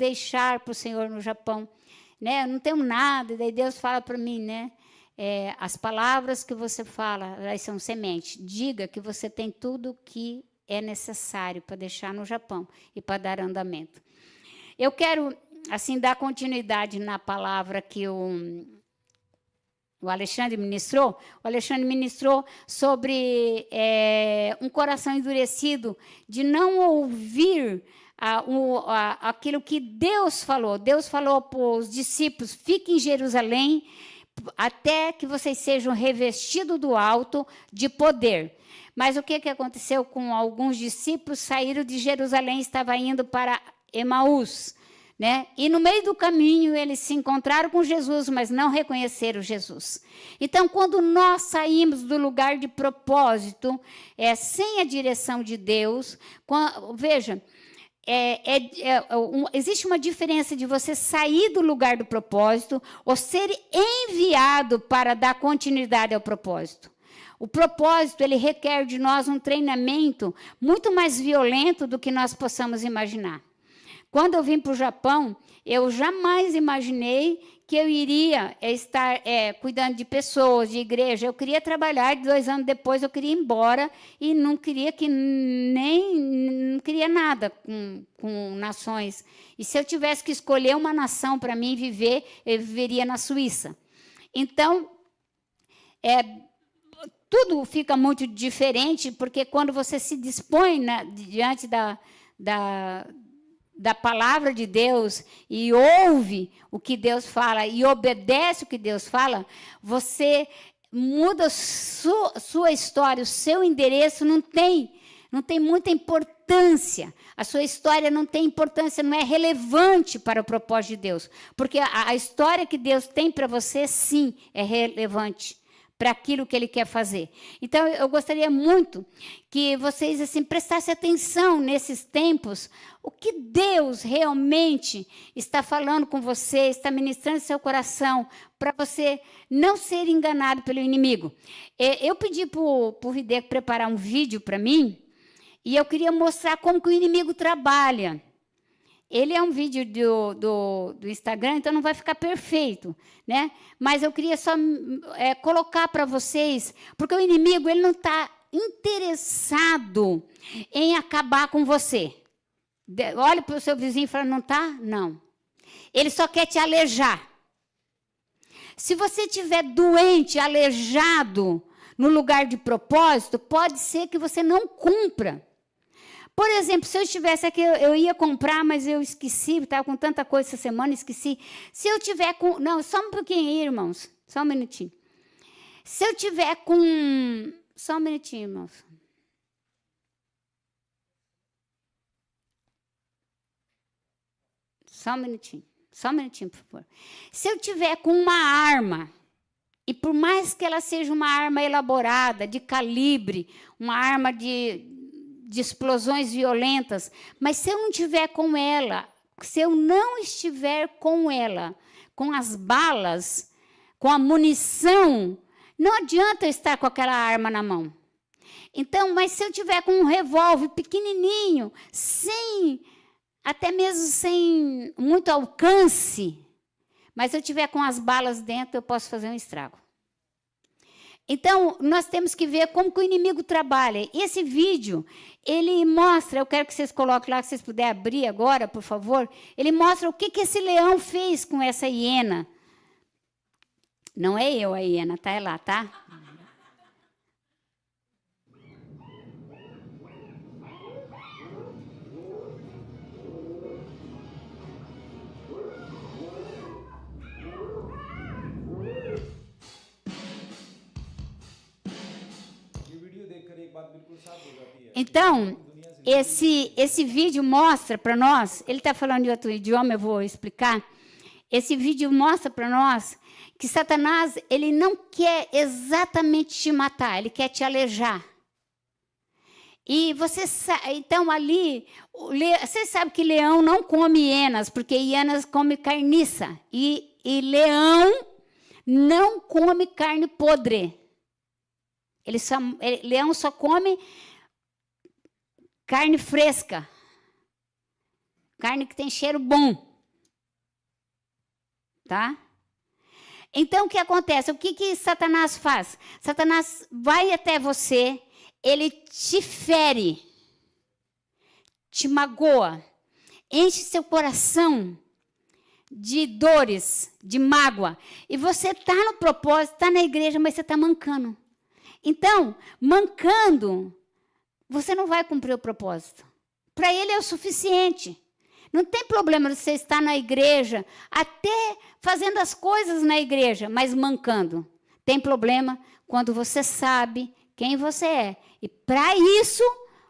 deixar para o Senhor no Japão, né? Eu não tenho nada, daí Deus fala para mim, né? As palavras que você fala, elas são semente. Diga que você tem tudo que é necessário para deixar no Japão e para dar andamento. Eu quero, assim, dar continuidade na palavra que o Alexandre ministrou. O Alexandre ministrou sobre um coração endurecido de não ouvir aquilo que Deus falou. Deus falou para os discípulos, fiquem em Jerusalém até que vocês sejam revestidos do alto de poder. Mas o que aconteceu com alguns discípulos? Saíram de Jerusalém, estavam indo para Emaús, né? E no meio do caminho eles se encontraram com Jesus, mas não reconheceram Jesus. Então, quando nós saímos do lugar de propósito, sem a direção de Deus, veja, existe uma diferença de você sair do lugar do propósito ou ser enviado para dar continuidade ao propósito. O propósito, ele requer de nós um treinamento muito mais violento do que nós possamos imaginar. Quando eu vim para o Japão, eu jamais imaginei que eu iria estar cuidando de pessoas, de igreja. Eu queria trabalhar, 2 anos depois eu queria ir embora e não queria não queria nada com nações. E se eu tivesse que escolher uma nação para mim viver, eu viveria na Suíça. Então, tudo fica muito diferente, porque quando você se dispõe diante da palavra de Deus e ouve o que Deus fala e obedece o que Deus fala, você muda sua história, o seu endereço não tem muita importância. A sua história não tem importância, não é relevante para o propósito de Deus, porque a história que Deus tem para você, sim, é relevante para aquilo que Ele quer fazer. Então, eu gostaria muito que vocês assim, prestassem atenção nesses tempos, o que Deus realmente está falando com você, está ministrando seu coração, para você não ser enganado pelo inimigo. Eu pedi para o Videco preparar um vídeo para mim, e eu queria mostrar como que o inimigo trabalha. Ele é um vídeo do Instagram, então não vai ficar perfeito, né? Mas eu queria só colocar para vocês, porque o inimigo ele não está interessado em acabar com você. Olha para o seu vizinho e fala, não está? Não. Ele só quer te alejar. Se você estiver doente, aleijado, no lugar de propósito, pode ser que você não cumpra. Por exemplo, se eu estivesse aqui, eu ia comprar, mas eu esqueci, estava com tanta coisa essa semana, esqueci. Se eu tiver com... Não, só um pouquinho aí, irmãos. Só um minutinho. Se eu tiver com... Só um minutinho, irmãos. Só um minutinho. Só um minutinho, por favor. Se eu tiver com uma arma, e por mais que ela seja uma arma elaborada, de calibre, uma arma de explosões violentas, mas se eu não estiver com ela, se eu não estiver com ela, com as balas, com a munição, não adianta eu estar com aquela arma na mão. Então, mas se eu tiver com um revólver pequenininho, até mesmo sem muito alcance, mas se eu tiver com as balas dentro, eu posso fazer um estrago. Então, nós temos que ver como que o inimigo trabalha. Esse vídeo, ele mostra, eu quero que vocês coloquem lá, que vocês puderem abrir agora, por favor. Ele mostra o que esse leão fez com essa hiena. Não é eu a hiena, tá? É lá, tá? Então, esse vídeo mostra para nós, ele está falando de outro idioma, eu vou explicar. Esse vídeo mostra para nós que Satanás, ele não quer exatamente te matar, ele quer te alejar. E então ali, você sabe que leão não come hienas, porque hienas come carniça. E leão não come carne podre. Leão só come carne fresca, carne que tem cheiro bom. tá? Então, o que acontece? O que Satanás faz? Satanás vai até você, ele te fere, te magoa, enche seu coração de dores, de mágoa. E você está no propósito, está na igreja, mas você está mancando. Então, mancando, você não vai cumprir o propósito. Para ele é o suficiente. Não tem problema você estar na igreja, até fazendo as coisas na igreja, mas mancando. Tem problema quando você sabe quem você é. E para isso,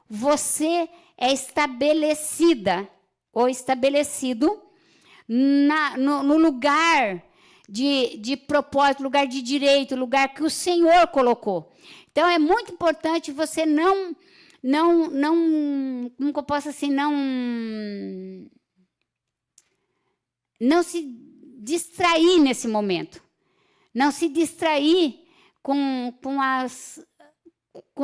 você é estabelecida ou estabelecido no lugar de propósito, lugar de direito, lugar que o Senhor colocou. Então, é muito importante você não como que eu posso assim, não se distrair nesse momento. Não se distrair com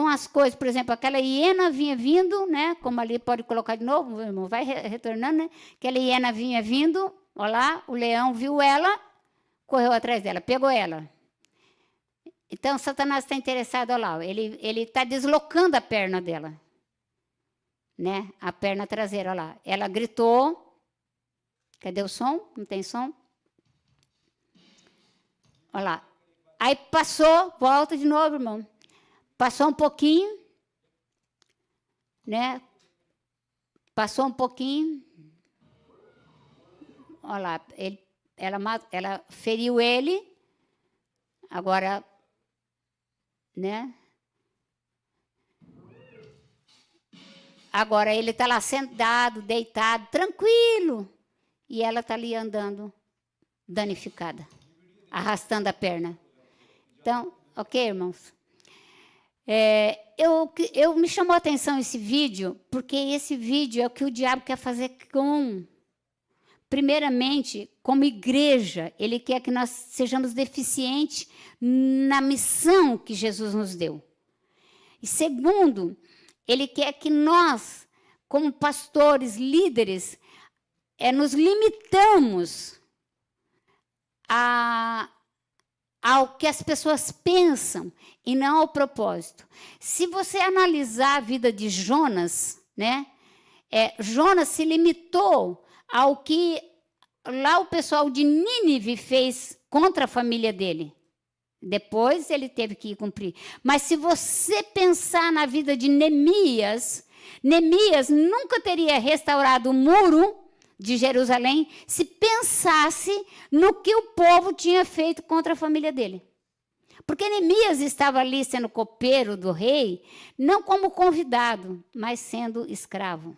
as coisas. Por exemplo, aquela hiena vinha vindo, né? Como ali pode colocar de novo, meu irmão, vai retornando, né? Aquela hiena vinha vindo, olha lá, o leão viu ela, correu atrás dela, pegou ela. Então, Satanás está interessado, olha lá, ele está deslocando a perna dela, né? A perna traseira, olha lá. Ela gritou, cadê o som? Não tem som? Olha lá. Aí passou, volta de novo, irmão. Passou um pouquinho, né? Passou um pouquinho. Olha lá, ela feriu ele, agora, né? Agora ele está lá sentado, deitado, tranquilo. E ela está ali andando, danificada, arrastando a perna. Então, ok, irmãos? Me chamou a atenção esse vídeo, porque esse vídeo é o que o diabo quer fazer primeiramente, como igreja, ele quer que nós sejamos deficientes na missão que Jesus nos deu. E segundo, ele quer que nós, como pastores, líderes, nos limitamos ao que as pessoas pensam e não ao propósito. Se você analisar a vida de Jonas, né? Jonas se limitou ao que lá o pessoal de Nínive fez contra a família dele. Depois ele teve que cumprir. Mas se você pensar na vida de Neemias nunca teria restaurado o muro de Jerusalém se pensasse no que o povo tinha feito contra a família dele. Porque Neemias estava ali sendo copeiro do rei, não como convidado, mas sendo escravo.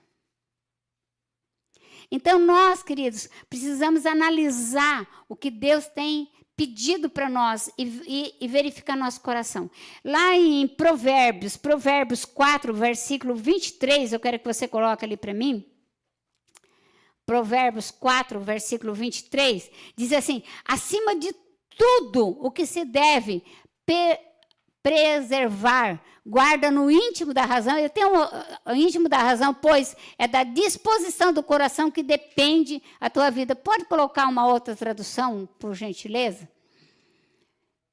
Então, nós, queridos, precisamos analisar o que Deus tem pedido para nós e verificar nosso coração. Lá em Provérbios 4, versículo 23, eu quero que você coloque ali para mim. Provérbios 4, versículo 23, diz assim: acima de tudo o que se deve preservar, guarda no íntimo da razão. Eu tenho o íntimo da razão, pois é da disposição do coração que depende a tua vida. Pode colocar uma outra tradução, por gentileza?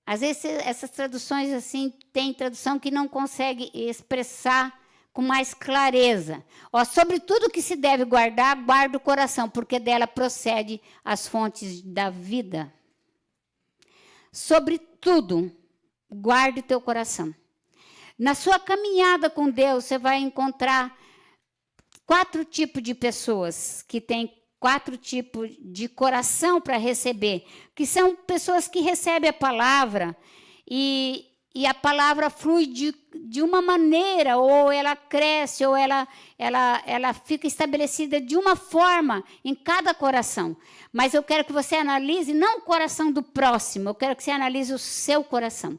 Às vezes essas traduções assim, tem tradução que não consegue expressar com mais clareza. Sobre tudo que se deve guardar, guarda o coração, porque dela procede as fontes da vida. Sobre tudo, guarde teu coração. Na sua caminhada com Deus, você vai encontrar 4 tipos de pessoas que têm 4 tipos de coração para receber, que são pessoas que recebem a palavra e a palavra flui de uma maneira, ou ela cresce, ou ela fica estabelecida de uma forma em cada coração. Mas eu quero que você analise não o coração do próximo, eu quero que você analise o seu coração.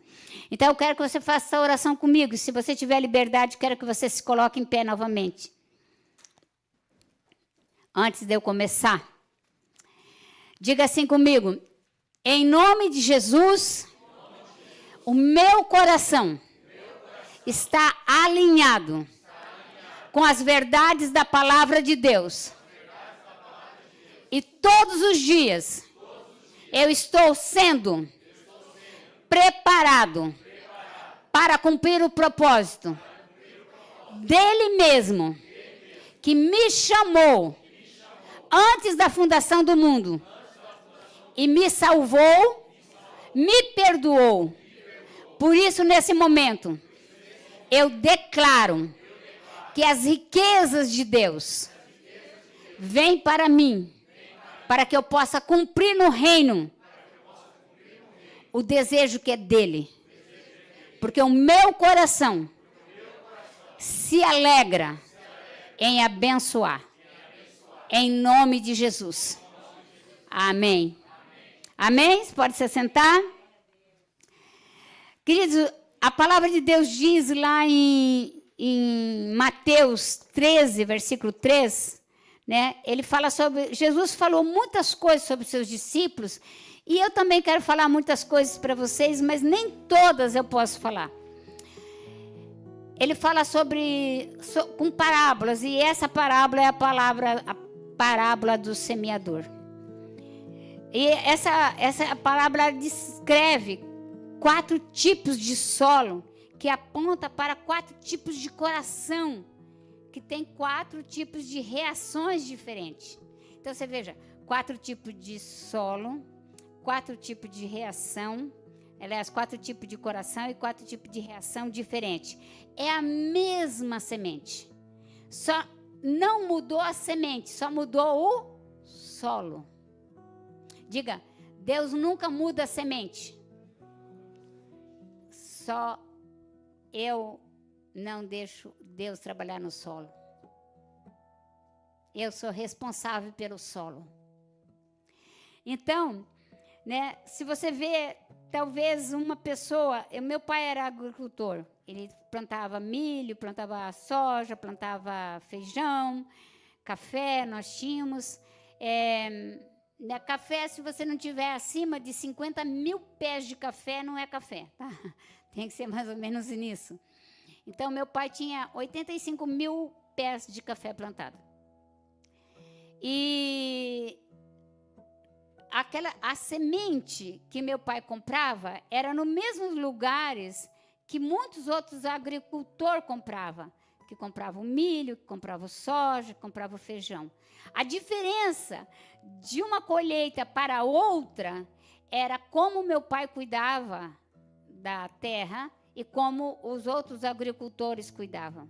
Então, eu quero que você faça essa oração comigo. Se você tiver liberdade, quero que você se coloque em pé novamente. Antes de eu começar, diga assim comigo: em nome de Jesus, o meu coração está alinhado com as verdades da palavra de Deus. E todos os dias Eu estou sendo preparado para cumprir o propósito dele mesmo, que me chamou antes da fundação do mundo e me salvou, me perdoou. Por isso, nesse momento, eu declaro que as riquezas de Deus vêm para mim, para que eu possa cumprir no reino o desejo que é dele. Porque o meu coração se alegra em abençoar. Em nome de Jesus. Amém. Amém? Você pode se sentar? Queridos, a palavra de Deus diz lá em Mateus 13, versículo 3, né? Ele fala sobre... Jesus falou muitas coisas sobre os seus discípulos, e eu também quero falar muitas coisas para vocês, mas nem todas eu posso falar. Ele fala com parábolas, e essa parábola é a parábola do semeador. E essa parábola descreve 4 tipos de solo, que aponta para 4 tipos de coração, que tem 4 tipos de reações diferentes. Então, você veja, 4 tipos de solo, 4 tipos de reação, aliás, 4 tipos de coração e 4 tipos de reação diferentes. É a mesma semente. Só não mudou a semente, só mudou o solo. Diga, Deus nunca muda a semente. Só eu não deixo Deus trabalhar no solo. Eu sou responsável pelo solo. Então, né, se você vê, talvez uma pessoa... Meu pai era agricultor. Ele plantava milho, plantava soja, plantava feijão, café, nós tínhamos. Café, se você não tiver acima de 50 mil pés de café, não é café, tá? Tem que ser mais ou menos nisso. Então, meu pai tinha 85 mil pés de café plantado. E a semente que meu pai comprava era nos mesmos lugares que muitos outros agricultores compravam. Que compravam milho, que compravam soja, que compravam feijão. A diferença de uma colheita para outra era como meu pai cuidava da terra e como os outros agricultores cuidavam.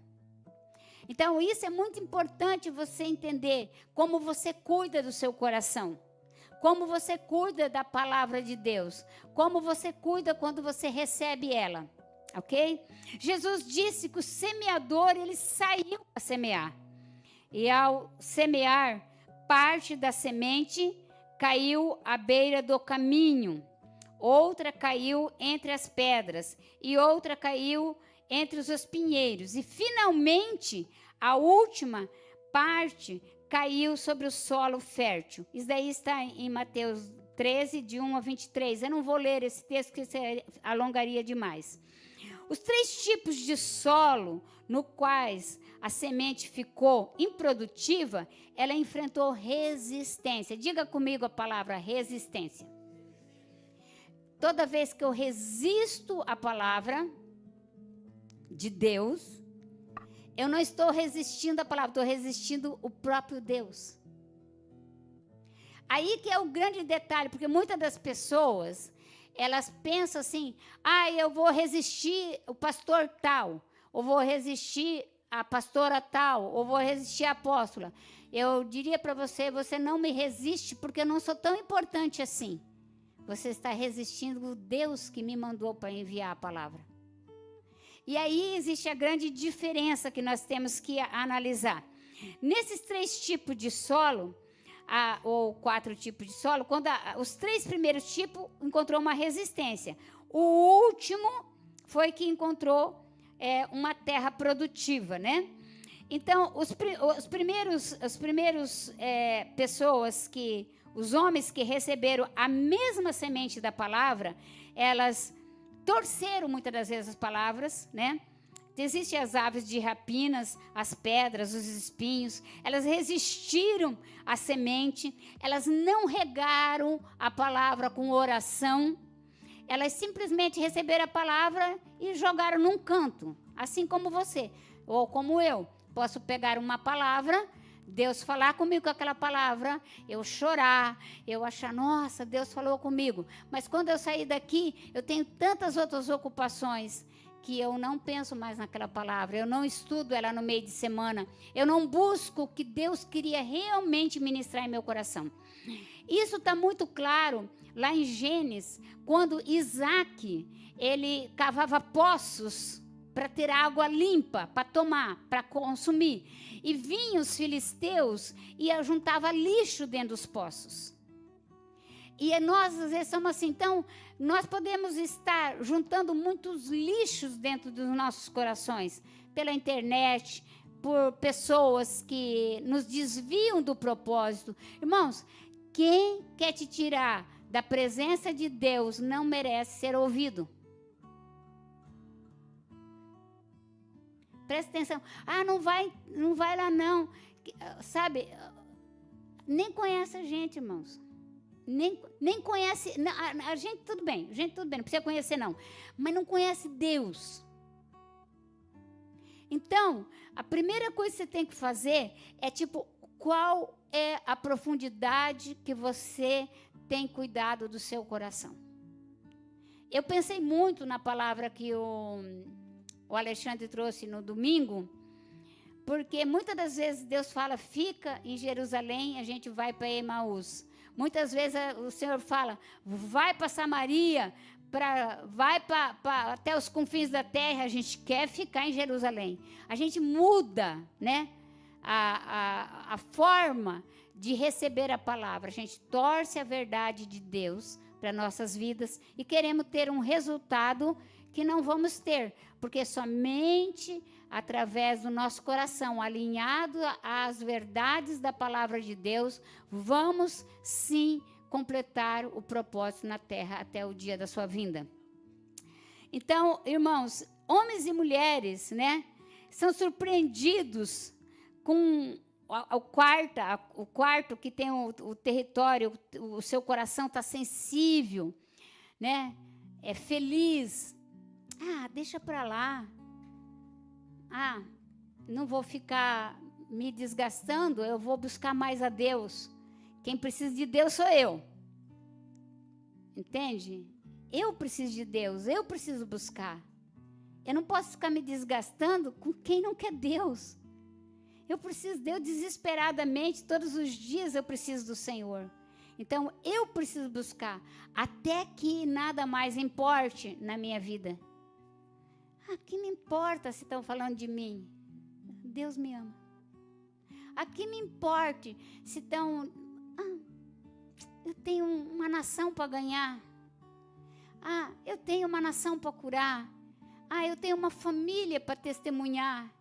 Então, isso é muito importante você entender como você cuida do seu coração, como você cuida da palavra de Deus, como você cuida quando você recebe ela, ok? Jesus disse que o semeador, ele saiu para semear. E ao semear, parte da semente caiu à beira do caminho, outra caiu entre as pedras e outra caiu entre os espinheiros. E, finalmente, a última parte caiu sobre o solo fértil. Isso daí está em Mateus 13, de 1 a 23. Eu não vou ler esse texto, porque você alongaria demais. Os 3 tipos de solo no quais a semente ficou improdutiva, ela enfrentou resistência. Diga comigo a palavra resistência. Toda vez que eu resisto à palavra de Deus, eu não estou resistindo à palavra, estou resistindo o próprio Deus. Aí que é o grande detalhe, porque muitas das pessoas, elas pensam assim, eu vou resistir o pastor tal, ou vou resistir a pastora tal, ou vou resistir a apóstola. Eu diria para você, você não me resiste porque eu não sou tão importante assim. Você está resistindo o Deus que me mandou para enviar a palavra. E aí existe a grande diferença que nós temos que analisar. Nesses 3 tipos de solo, ou 4 tipos de solo, quando os 3 primeiros tipos encontrou uma resistência. O último foi que encontrou uma terra produtiva, né? Então, os primeiros pessoas os homens que receberam a mesma semente da palavra, elas torceram muitas das vezes as palavras, né? Existem as aves de rapinas, as pedras, os espinhos. Elas resistiram à semente. Elas não regaram a palavra com oração. Elas simplesmente receberam a palavra e jogaram num canto. Assim como você, ou como eu. Posso pegar uma palavra, Deus falar comigo com aquela palavra, eu chorar, eu achar, nossa, Deus falou comigo. Mas quando eu sair daqui, eu tenho tantas outras ocupações que eu não penso mais naquela palavra, eu não estudo ela no meio de semana, eu não busco o que Deus queria realmente ministrar em meu coração. Isso está muito claro lá em Gênesis, quando Isaac, ele cavava poços para ter água limpa, para tomar, para consumir. E vinham os filisteus e juntava lixo dentro dos poços. E nós, às vezes, somos assim. Então, nós podemos estar juntando muitos lixos dentro dos nossos corações, pela internet, por pessoas que nos desviam do propósito. Irmãos, quem quer te tirar da presença de Deus não merece ser ouvido. Presta atenção. Ah, não vai lá não. Sabe, nem conhece a gente, irmãos. Nem conhece, a gente tudo bem, não precisa conhecer não. Mas não conhece Deus. Então, a primeira coisa que você tem que fazer é qual é a profundidade que você tem cuidado do seu coração. Eu pensei muito na palavra que o Alexandre trouxe no domingo, porque muitas das vezes Deus fala, fica em Jerusalém, a gente vai para Emaús. Muitas vezes o Senhor fala, vai para Samaria, vai até os confins da terra, a gente quer ficar em Jerusalém. A gente muda, né, a forma de receber a palavra. A gente torce a verdade de Deus para nossas vidas e queremos ter um resultado que não vamos ter, porque somente através do nosso coração, alinhado às verdades da palavra de Deus, vamos sim completar o propósito na terra até o dia da sua vinda. Então, irmãos, homens e mulheres, né, são surpreendidos com o quarto que tem o território, o seu coração está sensível, né, é feliz. Ah, deixa para lá. Ah, não vou ficar me desgastando, eu vou buscar mais a Deus. Quem precisa de Deus sou eu. Entende? Eu preciso de Deus, eu preciso buscar. Eu não posso ficar me desgastando com quem não quer Deus. Eu preciso de Deus desesperadamente, todos os dias eu preciso do Senhor. Então, eu preciso buscar, até que nada mais importe na minha vida. Ah, que me importa se estão falando de mim? Deus me ama. A que me importa se estão... eu tenho uma nação para ganhar. Ah, eu tenho uma nação para curar. Ah, eu tenho uma família para testemunhar.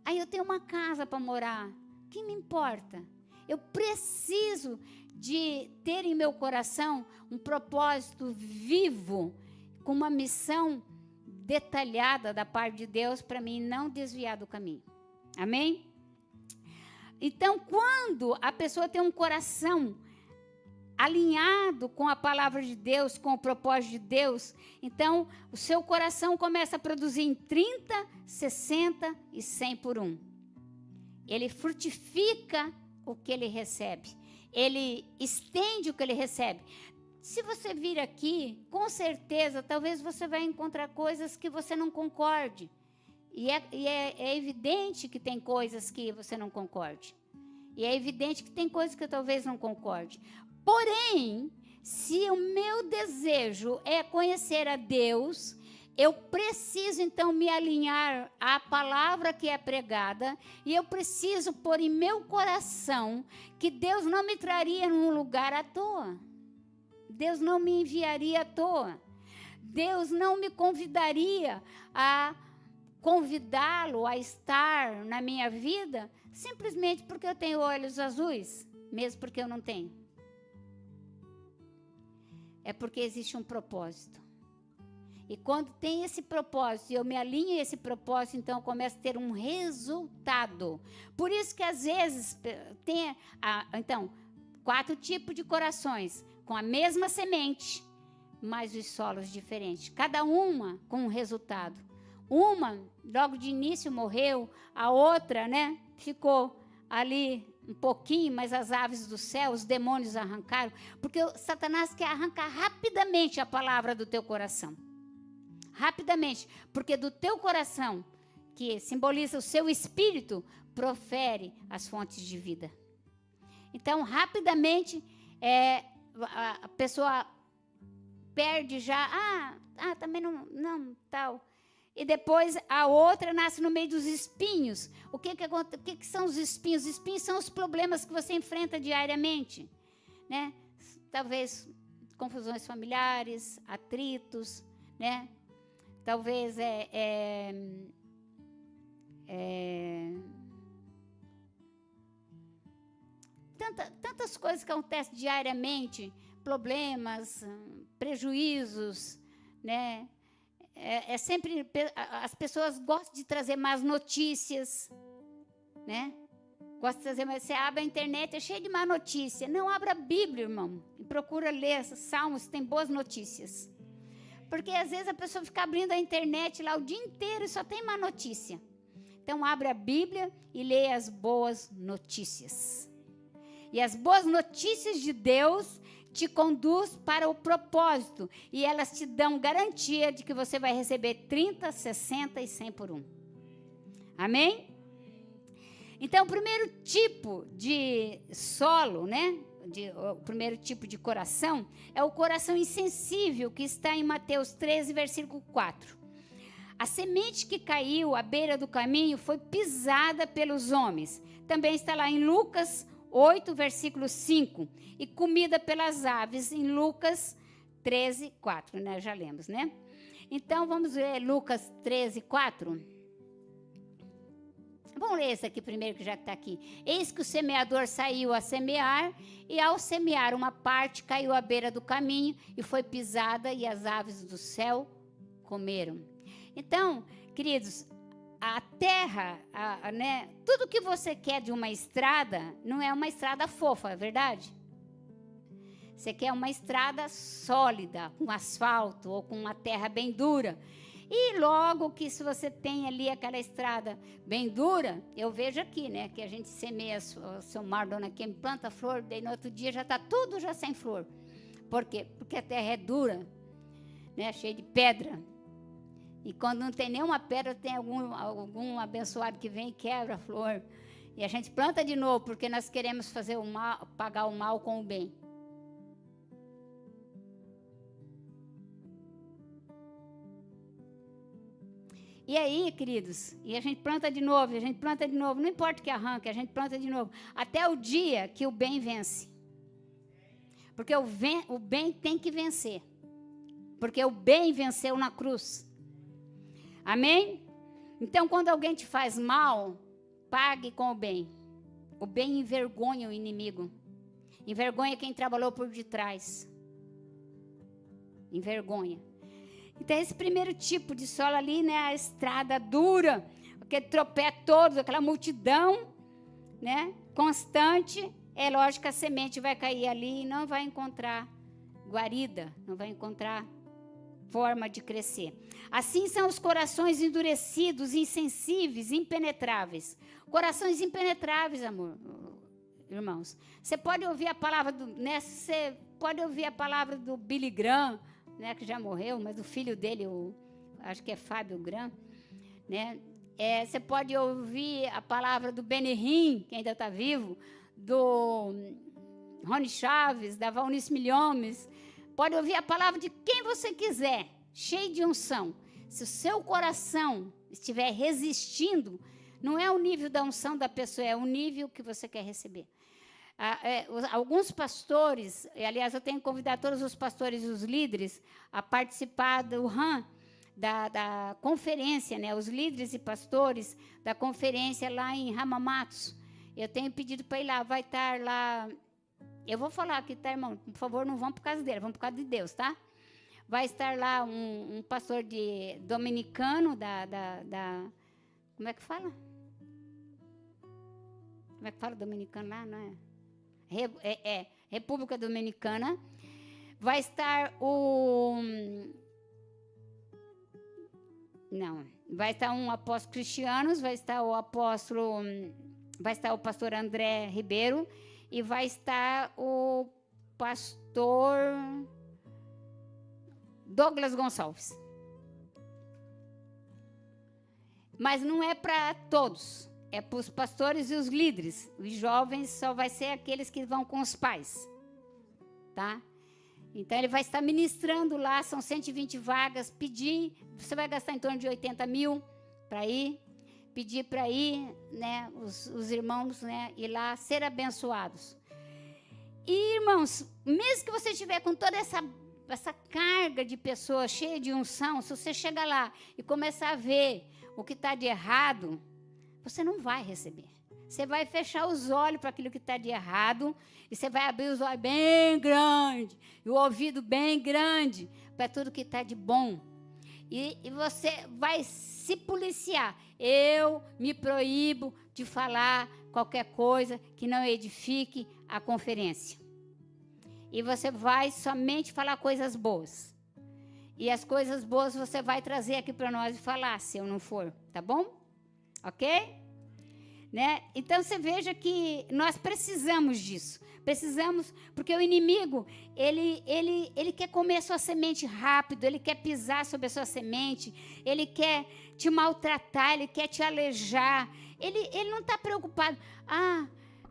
Ah, eu tenho uma casa para morar. Que me importa? Eu preciso de ter em meu coração um propósito vivo, com uma missão detalhada da parte de Deus para mim não desviar do caminho. Amém? Então, quando a pessoa tem um coração alinhado com a palavra de Deus, com o propósito de Deus, então o seu coração começa a produzir em 30, 60 e 100 por 1. Ele frutifica o que ele recebe. Ele estende o que ele recebe. Se você vir aqui, com certeza, talvez você vai encontrar coisas que você não concorde. E é evidente que tem coisas que você não concorde. E é evidente que tem coisas que eu talvez não concorde. Porém, se o meu desejo é conhecer a Deus, eu preciso, então, me alinhar à palavra que é pregada, e eu preciso pôr em meu coração que Deus não me traria num lugar à toa. Deus não me enviaria à toa. Deus não me convidaria a convidá-lo a estar na minha vida simplesmente porque eu tenho olhos azuis, mesmo porque eu não tenho. É porque existe um propósito. E quando tem esse propósito, e eu me alinho a esse propósito, então eu começo a ter um resultado. Por isso que às vezes tem, então, 4 tipos de corações, com a mesma semente, mas os solos diferentes. Cada uma com um resultado. Uma, logo de início, morreu, a outra, né, ficou ali um pouquinho, mas as aves do céu, os demônios arrancaram, porque Satanás quer arrancar rapidamente a palavra do teu coração. Rapidamente, porque do teu coração, que simboliza o seu espírito, profere as fontes de vida. Então, rapidamente, a pessoa perde já, também não, tal. E depois a outra nasce no meio dos espinhos. O que são os espinhos? Os espinhos são os problemas que você enfrenta diariamente, né? Talvez confusões familiares, atritos, né? Talvez tantas coisas que acontecem diariamente, problemas, prejuízos, né? Sempre as pessoas gostam de trazer más notícias, né? Gostam de trazer, mas você abre a internet, é cheio de má notícia. Não, abra a Bíblia, irmão, e procura ler Salmos, tem boas notícias. Porque às vezes a pessoa fica abrindo a internet lá o dia inteiro e só tem má notícia. Então abre a Bíblia e lê as boas notícias. E as boas notícias de Deus te conduz para o propósito. E elas te dão garantia de que você vai receber 30, 60 e 100 por 1. Amém? Então, o primeiro tipo de solo, né? O primeiro tipo de coração é o coração insensível, que está em Mateus 13, versículo 4. A semente que caiu à beira do caminho foi pisada pelos homens. Também está lá em Lucas 8, versículo 5. E comida pelas aves, em Lucas 13, 4. Né? Já lemos, né? Então, vamos ver Lucas 13, 4. Vamos ler esse aqui primeiro, que já está aqui. Eis que o semeador saiu a semear, e ao semear uma parte caiu à beira do caminho, e foi pisada, e as aves do céu comeram. Então, queridos, a terra, né, tudo que você quer de uma estrada, não é uma estrada fofa, é verdade? Você quer uma estrada sólida, com asfalto, ou com uma terra bem dura. E logo que se você tem ali aquela estrada bem dura, eu vejo aqui, né, que a gente semeia o seu mar, dona Kim, planta flor, daí no outro dia já está tudo já sem flor. Por quê? Porque a terra é dura, né, cheia de pedra. E quando não tem nenhuma pedra, tem algum abençoado que vem e quebra a flor. E a gente planta de novo, porque nós queremos fazer o mal, pagar o mal com o bem. E aí, queridos, e a gente planta de novo, não importa o que arranca, a gente planta de novo, até o dia que o bem vence. Porque o bem tem que vencer. Porque o bem venceu na cruz. Amém? Então, quando alguém te faz mal, pague com o bem. O bem envergonha o inimigo. Envergonha quem trabalhou por detrás. Envergonha. Então, esse primeiro tipo de solo ali, né, a estrada dura, aquele tropé todo, aquela multidão, né, constante, é lógico que a semente vai cair ali e não vai encontrar guarida, não vai encontrar forma de crescer. Assim são os corações endurecidos, insensíveis, impenetráveis. Corações impenetráveis, amor, irmãos. Você pode ouvir a palavra você pode ouvir a palavra do Billy Graham, né, que já morreu, mas o filho dele, acho que é Fábio Graham, né? Você pode ouvir a palavra do Benny Hinn, que ainda está vivo, do Rony Chaves, da Valnice Milhomes. Pode ouvir a palavra de quem você quiser, cheio de unção. Se o seu coração estiver resistindo, não é o nível da unção da pessoa, é o nível que você quer receber. Alguns pastores, aliás, eu tenho convidado todos os pastores e os líderes a participar do RAM, da conferência, né? Os líderes e pastores da conferência lá em Hamamatsu. Eu tenho pedido para ir lá, vai estar lá. Eu vou falar aqui, tá, irmão? Por favor, não vão por causa dele, vão por causa de Deus, tá? Vai estar lá um pastor dominicano como é que fala? Como é que fala dominicano lá, não é? República Dominicana. Vai estar vai estar um apóstolo Cristianos, vai estar o pastor André Ribeiro e vai estar o pastor Douglas Gonçalves. Mas não é para todos, é para os pastores e os líderes. Os jovens só vai ser aqueles que vão com os pais, tá? Então, ele vai estar ministrando lá, são 120 vagas, você vai gastar em torno de 80 mil para ir, pedir para ir, né, os irmãos, né, ir lá ser abençoados. E, irmãos, mesmo que você estiver com toda essa carga de pessoas cheia de unção, se você chegar lá e começar a ver o que está de errado, você não vai receber. Você vai fechar os olhos para aquilo que está de errado e você vai abrir os olhos bem grandes e o ouvido bem grande para tudo que está de bom. E você vai se policiar. Eu me proíbo de falar qualquer coisa que não edifique a conferência. E você vai somente falar coisas boas. E as coisas boas você vai trazer aqui para nós e falar, se eu não for, tá bom? Ok? Né? Então, você veja que nós precisamos disso. Precisamos, porque o inimigo, ele quer comer a sua semente rápido, ele quer pisar sobre a sua semente, ele quer te maltratar, ele quer te alejar. Ele não está preocupado.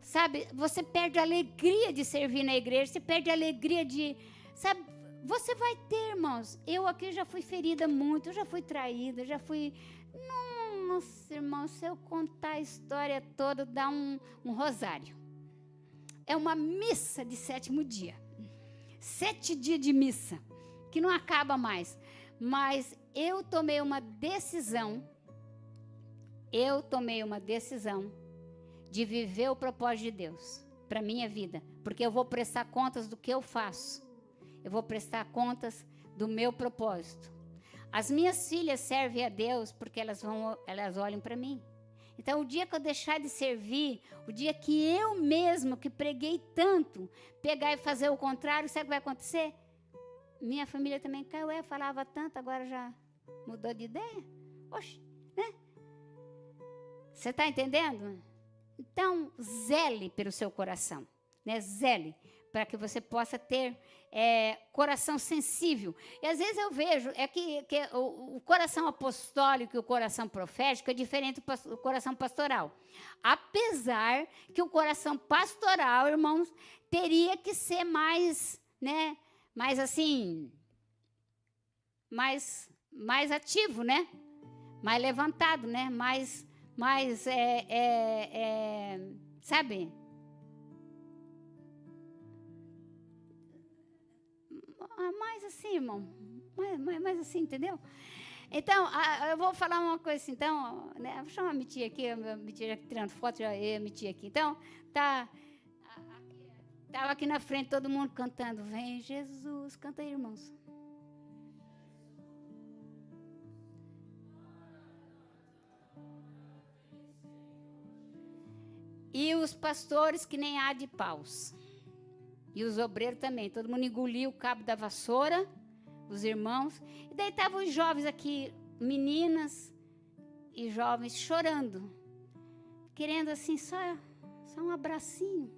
Sabe, você perde a alegria de servir na igreja, você perde a alegria de... Sabe, você vai ter, irmãos. Eu aqui já fui ferida muito, eu já fui traída, já fui... Nossa, irmão, se eu contar a história toda, dá um rosário. É uma missa de 7º dia. 7 dias de missa, que não acaba mais. Mas eu tomei uma decisão de viver o propósito de Deus para a minha vida. Porque eu vou prestar contas do que eu faço. Eu vou prestar contas do meu propósito. As minhas filhas servem a Deus porque elas olham para mim. Então, o dia que eu deixar de servir, o dia que eu mesmo, que preguei tanto, pegar e fazer o contrário, sabe o que vai acontecer? Minha família também caiu, falava tanto, agora já mudou de ideia. Oxe, né? Você está entendendo? Então, zele pelo seu coração, né? Zele para que você possa ter coração sensível. E às vezes eu vejo que o coração apostólico e o coração profético é diferente do coração pastoral. Apesar que o coração pastoral, irmãos, teria que ser mais, né, mais assim, mais ativo, né? Mais levantado, né? Mais sabe? Mais assim, irmão, mais assim, entendeu? Então, eu vou falar uma coisa assim, então, né, vou chamar a minha tia aqui, já tirando foto, já eu, minha tia aqui. Então, estava aqui na frente, todo mundo cantando, vem Jesus, canta aí, irmãos. E os pastores que nem há de paus. E os obreiros também, todo mundo engoliu o cabo da vassoura, os irmãos. E daí estavam os jovens aqui, meninas e jovens, chorando. Querendo assim, só um abracinho.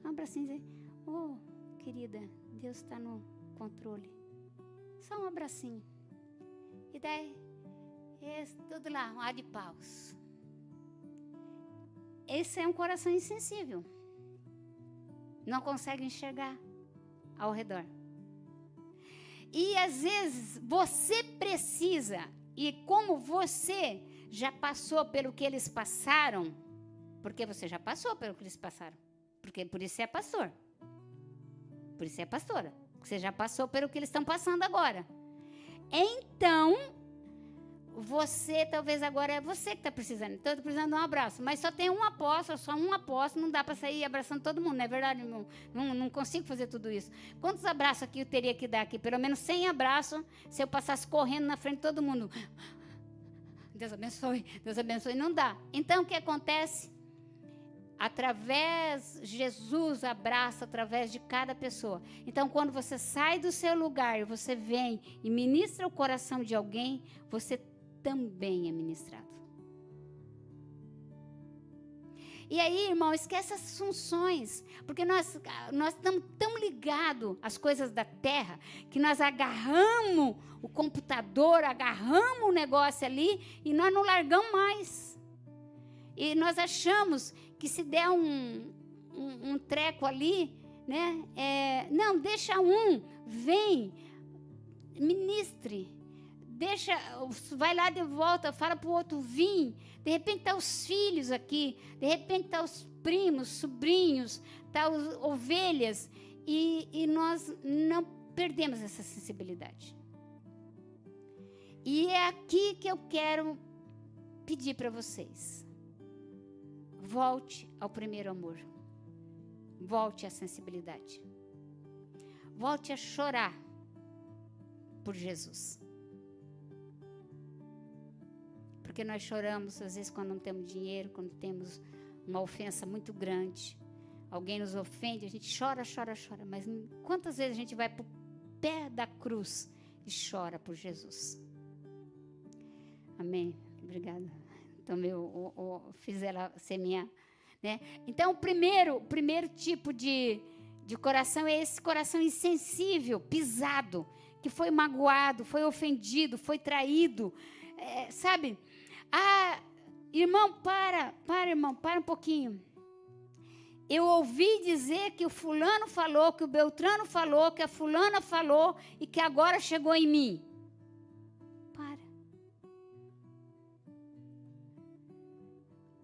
Um abracinho. Oh, querida, Deus está no controle. Só um abracinho. E daí, tudo lá, um ar de paus. Esse é um coração insensível. Não consegue enxergar ao redor. E às vezes você precisa, e como você já passou pelo que eles passaram, porque você já passou pelo que eles passaram, porque por isso você é pastor, por isso você é pastora, você já passou pelo que eles estão passando agora. Então, você, talvez agora é você que está precisando. Então, eu estou precisando de um abraço. Mas só tem um apóstolo, não dá para sair abraçando todo mundo, não é verdade, irmão? Não consigo fazer tudo isso. Quantos abraços aqui eu teria que dar aqui? Pelo menos 100 abraços, se eu passasse correndo na frente de todo mundo. Deus abençoe, não dá. Então, o que acontece? Jesus abraça através de cada pessoa. Então, quando você sai do seu lugar e você vem e ministra o coração de alguém, você também é ministrado. E aí, irmão, esquece as funções, porque nós estamos tão ligados às coisas da terra, que nós agarramos o computador, agarramos o negócio ali, e nós não largamos mais. E nós achamos que se der um treco ali, né? Não, deixa vem, ministre, vai lá de volta, fala para o outro vir. De repente estão os filhos aqui, de repente estão os primos, sobrinhos, estão as ovelhas, e nós não perdemos essa sensibilidade. E é aqui que eu quero pedir para vocês. Volte ao primeiro amor. Volte à sensibilidade. Volte a chorar por Jesus. Porque nós choramos, às vezes, quando não temos dinheiro, quando temos uma ofensa muito grande. Alguém nos ofende, a gente chora. Mas quantas vezes a gente vai para o pé da cruz e chora por Jesus? Amém? Obrigada. Então, fiz ela ser minha, né? Então, o primeiro tipo de coração é esse coração insensível, pisado, que foi magoado, foi ofendido, foi traído, sabe? Irmão, irmão, para um pouquinho. Eu ouvi dizer que o fulano falou, que o Beltrano falou, que a fulana falou e que agora chegou em mim.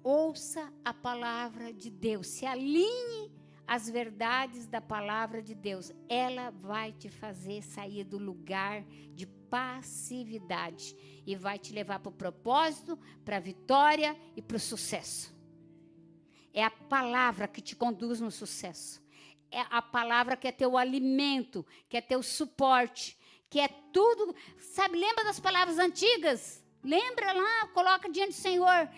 Ouça a palavra de Deus, se alinhe às verdades da palavra de Deus. Ela vai te fazer sair do lugar de passividade e vai te levar para o propósito, para a vitória e para o sucesso. É a palavra que te conduz no sucesso. É a palavra que é teu alimento, que é teu suporte, que é tudo. Sabe, lembra das palavras antigas? Lembra lá, coloca diante do Senhor.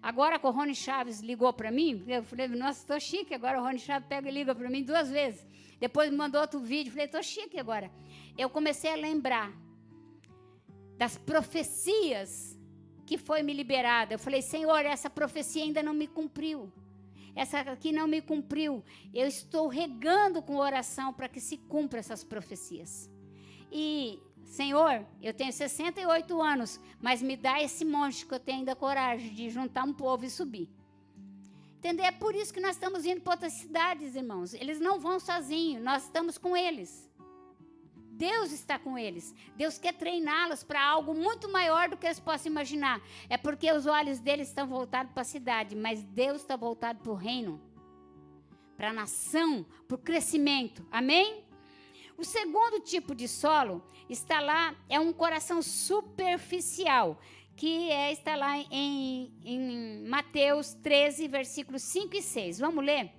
Agora que o Rony Chaves ligou para mim, eu falei, nossa, estou chique agora. O Rony Chaves pega e liga para mim 2 vezes. Depois me mandou outro vídeo, falei, estou chique agora. Eu comecei a lembrar das profecias que foi me liberada. Eu falei, Senhor, essa profecia ainda não me cumpriu. Essa aqui não me cumpriu. Eu estou regando com oração para que se cumpra essas profecias. Senhor, eu tenho 68 anos, mas me dá esse monte que eu tenho ainda coragem de juntar um povo e subir. Entendeu? É por isso que nós estamos indo para outras cidades, irmãos. Eles não vão sozinhos, nós estamos com eles. Deus está com eles. Deus quer treiná-los para algo muito maior do que eles possam imaginar. É porque os olhos deles estão voltados para a cidade, mas Deus está voltado para o reino, para a nação, para o crescimento. Amém? O segundo tipo de solo está lá, é um coração superficial, que está lá em Mateus 13, versículos 5 e 6. Vamos ler?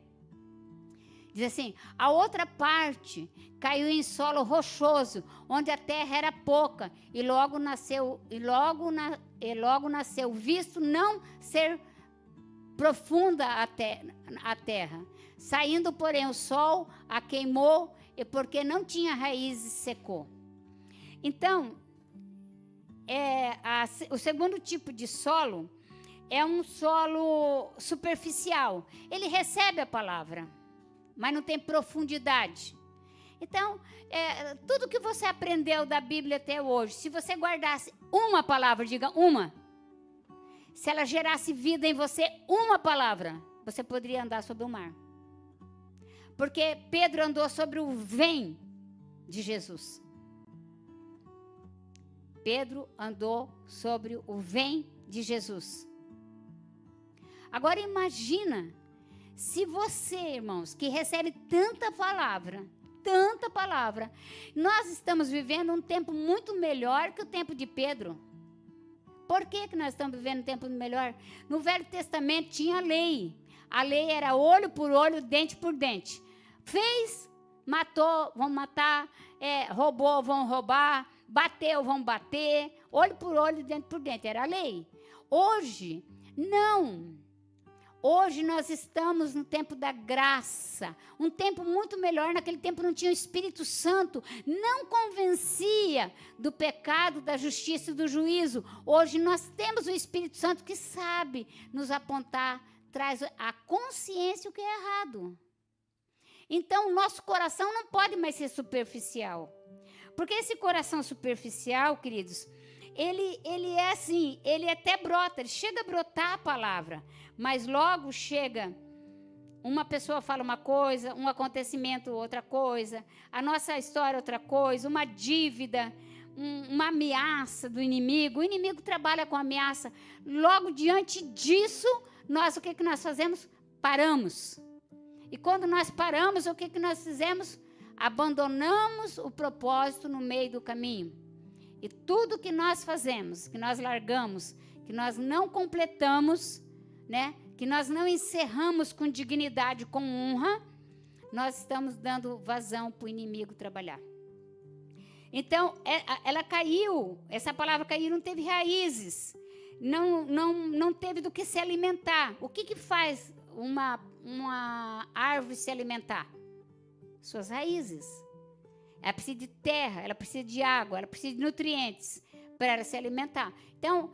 Diz assim, a outra parte caiu em solo rochoso, onde a terra era pouca, e logo nasceu, visto não ser profunda a terra. Saindo, porém, o sol a queimou, e porque não tinha raízes, secou. Então, o segundo tipo de solo é um solo superficial. Ele recebe a palavra, mas não tem profundidade. Então, tudo que você aprendeu da Bíblia até hoje, se você guardasse uma palavra, diga uma. Se ela gerasse vida em você, uma palavra, você poderia andar sobre o mar. Porque Pedro andou sobre o vem de Jesus. Pedro andou sobre o vem de Jesus. Agora imagina, se você, irmãos, que recebe tanta palavra, nós estamos vivendo um tempo muito melhor que o tempo de Pedro. Por que nós estamos vivendo um tempo melhor? No Velho Testamento tinha lei. A lei era olho por olho, dente por dente. Fez, matou, vão matar. Roubou, vão roubar. Bateu, vão bater. Olho por olho, dente por dente. Era a lei. Hoje, não. Hoje nós estamos no tempo da graça, um tempo muito melhor. Naquele tempo não tinha o Espírito Santo, não convencia do pecado, da justiça e do juízo. Hoje nós temos o Espírito Santo que sabe nos apontar, traz a consciência o que é errado. Então, o nosso coração não pode mais ser superficial. Porque esse coração superficial, queridos, ele é assim, ele até brota, ele chega a brotar a palavra, mas logo chega, uma pessoa fala uma coisa, um acontecimento outra coisa, a nossa história outra coisa, uma dívida, uma ameaça do inimigo. O inimigo trabalha com ameaça. Logo diante disso, o que nós fazemos? Paramos. E quando nós paramos, o que nós fizemos? Abandonamos o propósito no meio do caminho. E tudo que nós fazemos, que nós largamos, que nós não completamos, né? Que nós não encerramos com dignidade, com honra, nós estamos dando vazão para o inimigo trabalhar. Então, ela caiu, essa palavra cair não teve raízes, não teve do que se alimentar. O que faz uma árvore se alimentar? Suas raízes. Ela precisa de terra, ela precisa de água, ela precisa de nutrientes para ela se alimentar. Então,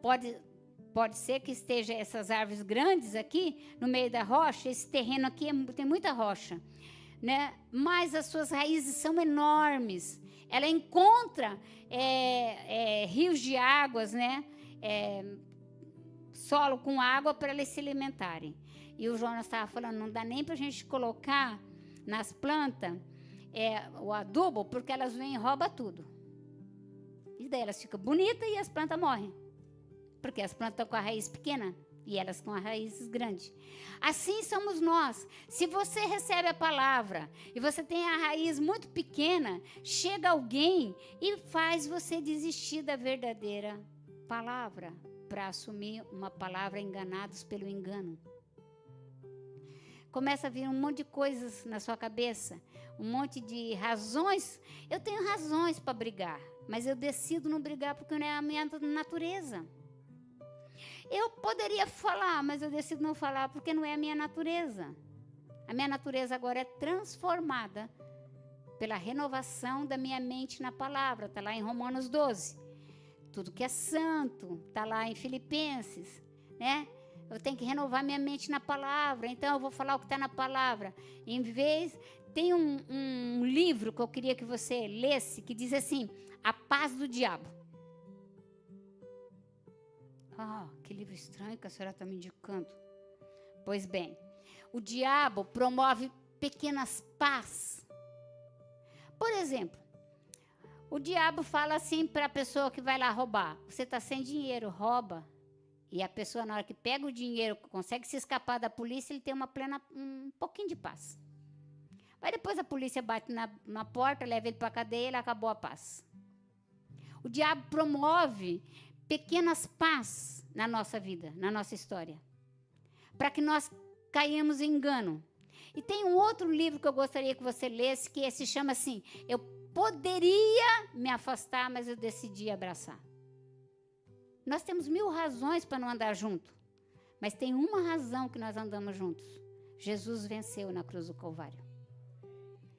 pode ser que esteja essas árvores grandes aqui, no meio da rocha, esse terreno aqui tem muita rocha, né? Mas as suas raízes são enormes. Ela encontra rios de águas, né? Solo com água para eles se alimentarem. E o Jonas estava falando, não dá nem para a gente colocar nas plantas o adubo, porque elas vêm e roubam tudo. E daí elas ficam bonitas e as plantas morrem. Porque as plantas estão com a raiz pequena e elas com as raízes grandes. Assim somos nós. Se você recebe a palavra e você tem a raiz muito pequena, chega alguém e faz você desistir da verdadeira palavra para assumir uma palavra enganados pelo engano. Começa a vir um monte de coisas na sua cabeça, um monte de razões. Eu tenho razões para brigar, mas eu decido não brigar porque não é a minha natureza. Eu poderia falar, mas eu decido não falar porque não é a minha natureza. A minha natureza agora é transformada pela renovação da minha mente na palavra. Está lá em Romanos 12. Tudo que é santo, está lá em Filipenses, né? Eu tenho que renovar minha mente na palavra, então eu vou falar o que está na palavra. Em vez, tem um livro que eu queria que você lesse, que diz assim, A Paz do Diabo. Que livro estranho que a senhora está me indicando. Pois bem, o diabo promove pequenas paz. Por exemplo, o diabo fala assim para a pessoa que vai lá roubar, você está sem dinheiro, rouba. E a pessoa, na hora que pega o dinheiro, consegue se escapar da polícia, ele tem um pouquinho de paz. Mas depois a polícia bate na porta, leva ele para a cadeia e ele acabou a paz. O diabo promove pequenas paz na nossa vida, na nossa história, para que nós caímos em engano. E tem um outro livro que eu gostaria que você lesse, que se chama assim, Eu Poderia Me Afastar, mas eu decidi abraçar. Nós temos 1000 razões para não andar junto, mas tem uma razão que nós andamos juntos. Jesus venceu na cruz do Calvário.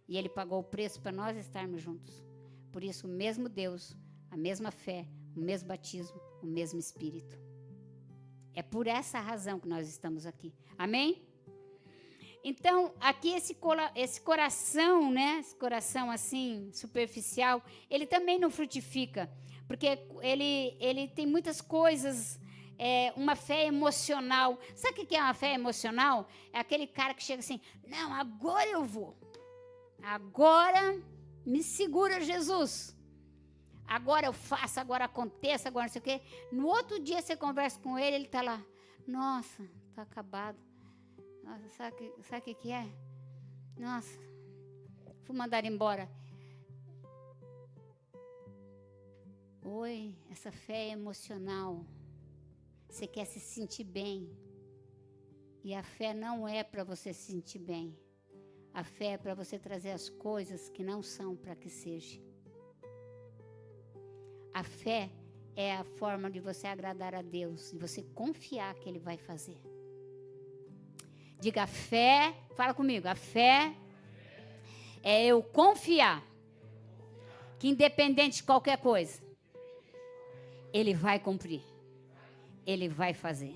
E Ele pagou o preço para nós estarmos juntos. Por isso, o mesmo Deus, a mesma fé, o mesmo batismo, o mesmo Espírito. É por essa razão que nós estamos aqui. Amém? Então, aqui esse coração, né? Esse coração assim, superficial, ele também não frutifica. Porque ele tem muitas coisas, uma fé emocional. Sabe o que é uma fé emocional? É aquele cara que chega assim, não, agora eu vou. Agora me segura, Jesus. Agora eu faço, agora aconteça, agora não sei o quê. No outro dia você conversa com ele, ele está lá. Nossa, está acabado. Nossa, sabe o que é? Nossa, fui mandar embora. Oi, essa fé é emocional. Você quer se sentir bem. E a fé não é para você se sentir bem. A fé é para você trazer as coisas que não são para que seja. A fé é a forma de você agradar a Deus, de você confiar que Ele vai fazer. Diga, a fé, fala comigo, a fé é eu confiar que independente de qualquer coisa, Ele vai cumprir, Ele vai fazer.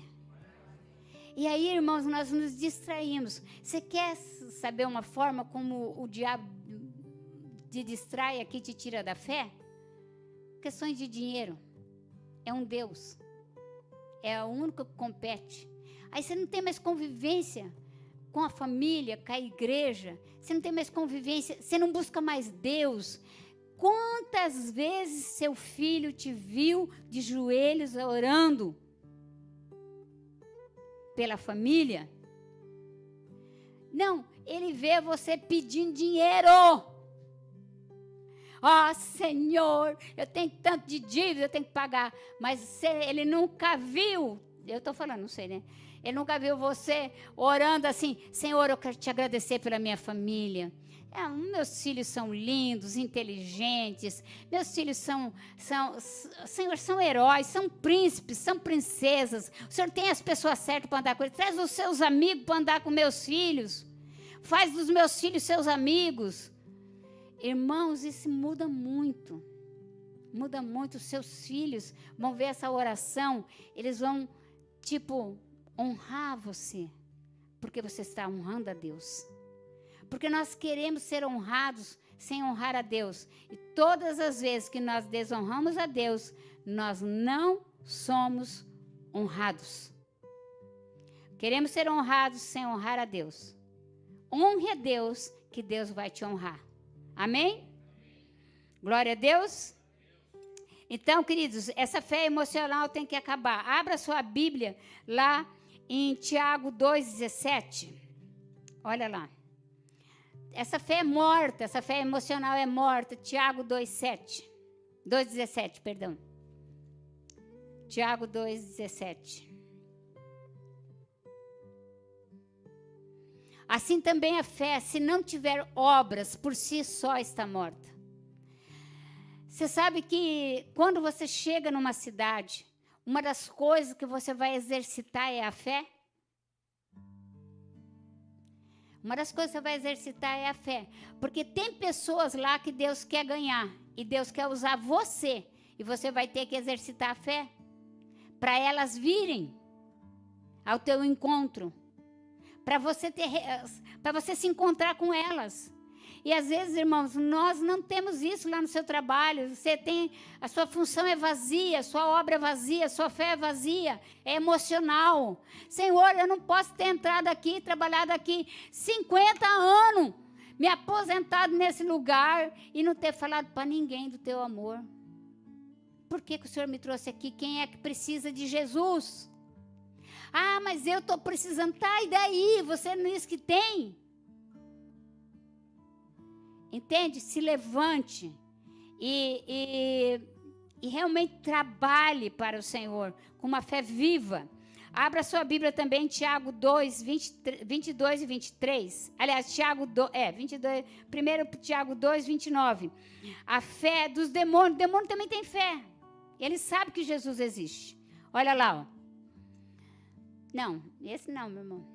E aí, irmãos, nós nos distraímos. Você quer saber uma forma como o diabo te distrai aqui, te tira da fé? Questões de dinheiro. É um Deus. É o único que compete. Aí você não tem mais convivência com a família, com a igreja. Você não tem mais convivência. Você não busca mais Deus. Quantas vezes seu filho te viu de joelhos orando pela família? Não, ele vê você pedindo dinheiro. Ó, Senhor, eu tenho tanto de dívida, eu tenho que pagar. Mas ele nunca viu, eu estou falando, não sei, né? Ele nunca viu você orando assim, Senhor, eu quero te agradecer pela minha família. Meus filhos são lindos, inteligentes. Meus filhos Senhor, são heróis, são príncipes, são princesas. O Senhor tem as pessoas certas para andar com eles. Traz os seus amigos para andar com meus filhos. Faz dos meus filhos seus amigos. Irmãos, isso muda muito. Muda muito. Os seus filhos vão ver essa oração. Eles vão, honrar você. Porque você está honrando a Deus. Porque nós queremos ser honrados sem honrar a Deus. E todas as vezes que nós desonramos a Deus, nós não somos honrados. Queremos ser honrados sem honrar a Deus. Honre a Deus, que Deus vai te honrar. Amém? Glória a Deus. Então, queridos, essa fé emocional tem que acabar. Abra sua Bíblia lá em Tiago 2,17. Olha lá. Essa fé é morta, essa fé emocional é morta. Tiago 2,17, perdão. Tiago 2,17. Assim também a fé, se não tiver obras, por si só está morta. Você sabe que quando você chega numa cidade, uma das coisas que você vai exercitar é a fé? Uma das coisas que você vai exercitar é a fé. Porque tem pessoas lá que Deus quer ganhar. E Deus quer usar você. E você vai ter que exercitar a fé. Para elas virem ao teu encontro. Para você se encontrar com elas. E às vezes, irmãos, nós não temos isso lá no seu trabalho. A sua função é vazia, a sua obra é vazia, a sua fé é vazia, é emocional. Senhor, eu não posso ter entrado aqui, trabalhado aqui 50 anos, me aposentado nesse lugar e não ter falado para ninguém do teu amor. Por que o Senhor me trouxe aqui? Quem é que precisa de Jesus? Ah, mas eu estou precisando. Tá, e daí? Você não é isso que tem? Entende? Se levante e realmente trabalhe para o Senhor com uma fé viva. Abra sua Bíblia também em Tiago 2, 22 e 23. Aliás, Tiago 2, 22, primeiro Tiago 2, 29. A fé dos demônios. O demônio também tem fé. Ele sabe que Jesus existe. Olha lá, ó. Não, esse não, meu irmão.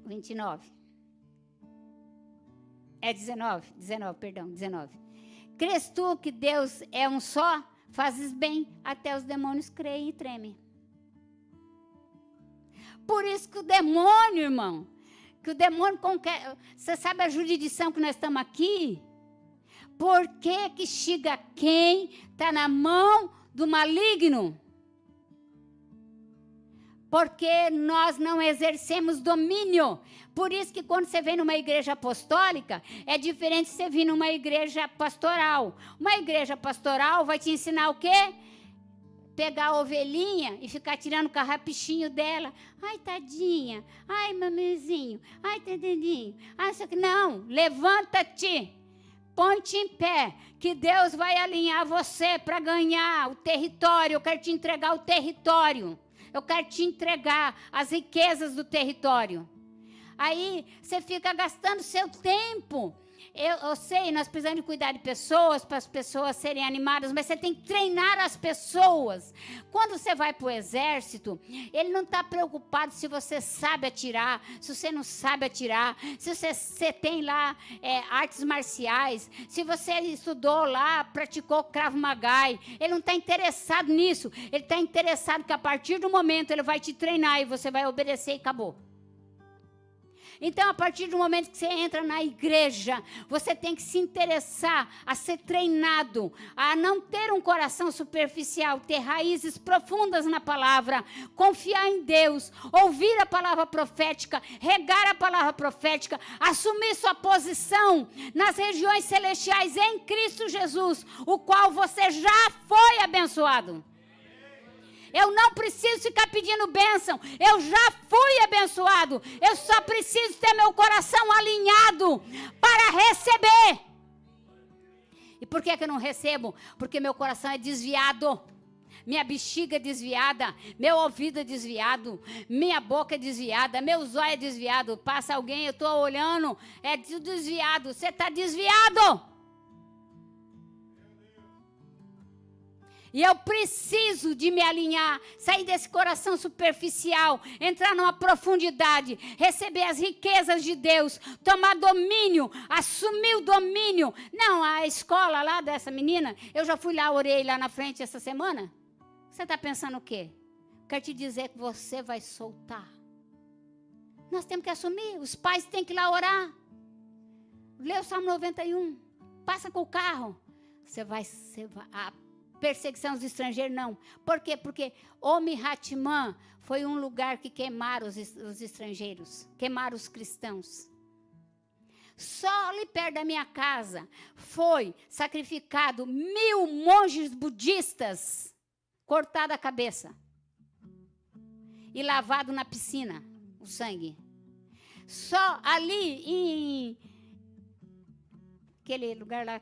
29. É 19, perdão, 19. Crês tu que Deus é um só? Fazes bem, até os demônios creem e tremem. Por isso que o demônio, irmão, você sabe a jurisdição que nós estamos aqui? Por que chega quem está na mão do maligno? Porque nós não exercemos domínio. Por isso que quando você vem numa igreja apostólica, é diferente de você vir numa igreja pastoral. Uma igreja pastoral vai te ensinar o quê? Pegar a ovelhinha e ficar tirando o carrapichinho dela. Ai, tadinha. Ai, mamizinho. Ai, tadinho. Ai, isso aqui. Não, levanta-te. Ponte em pé, que Deus vai alinhar você para ganhar o território. Eu quero te entregar o território. Eu quero te entregar as riquezas do território. Aí você fica gastando seu tempo. Eu sei, nós precisamos de cuidar de pessoas, para as pessoas serem animadas, mas você tem que treinar as pessoas. Quando você vai para o exército, ele não está preocupado se você sabe atirar, se você não sabe atirar, se você tem lá artes marciais, se você estudou lá, praticou Krav Maga. Ele não está interessado nisso. Ele está interessado que a partir do momento ele vai te treinar e você vai obedecer e acabou. Então, a partir do momento que você entra na igreja, você tem que se interessar a ser treinado, a não ter um coração superficial, ter raízes profundas na palavra, confiar em Deus, ouvir a palavra profética, regar a palavra profética, assumir sua posição nas regiões celestiais em Cristo Jesus, o qual você já foi abençoado. Eu não preciso ficar pedindo bênção. Eu já fui abençoado. Eu só preciso ter meu coração alinhado para receber. E por que eu não recebo? Porque meu coração é desviado. Minha bexiga é desviada. Meu ouvido é desviado. Minha boca é desviada. Meu zóio é desviado. Passa alguém, eu estou olhando. É desviado. Você está desviado. E eu preciso de me alinhar, sair desse coração superficial, entrar numa profundidade, receber as riquezas de Deus, tomar domínio, assumir o domínio. Não, a escola lá dessa menina, eu já fui lá, orei lá na frente essa semana. Você está pensando o quê? Quero te dizer que você vai soltar. Nós temos que assumir, os pais têm que ir lá orar. Lê o Salmo 91, passa com o carro. Você vai perseguição dos estrangeiros, não. Por quê? Porque Omi-Hatimã foi um lugar que queimaram os estrangeiros, queimaram os cristãos. Só ali perto da minha casa foi sacrificado 1000 monges budistas, cortada a cabeça e lavado na piscina, o sangue. Só ali em aquele lugar lá.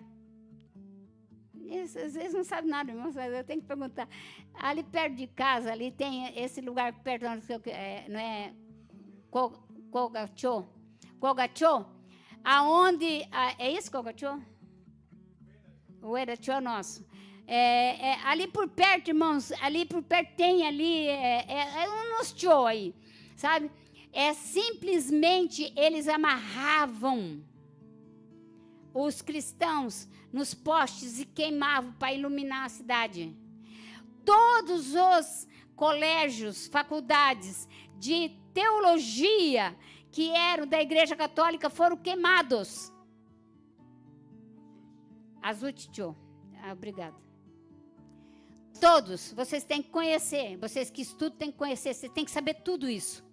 Eles não sabem nada, irmãos, eu tenho que perguntar. Ali perto de casa, ali tem esse lugar perto, não é Kogachô? Kogachô? Aonde, é isso, Kogachô? O Erachô nosso. Ali por perto, irmãos, ali por perto tem ali, uns chô aí, sabe? Simplesmente eles amarravam os cristãos nos postes e queimavam para iluminar a cidade. Todos os colégios, faculdades de teologia que eram da Igreja Católica foram queimados. Azutichô. Obrigada. Todos, vocês têm que conhecer, vocês que estudam têm que conhecer, vocês têm que saber tudo isso.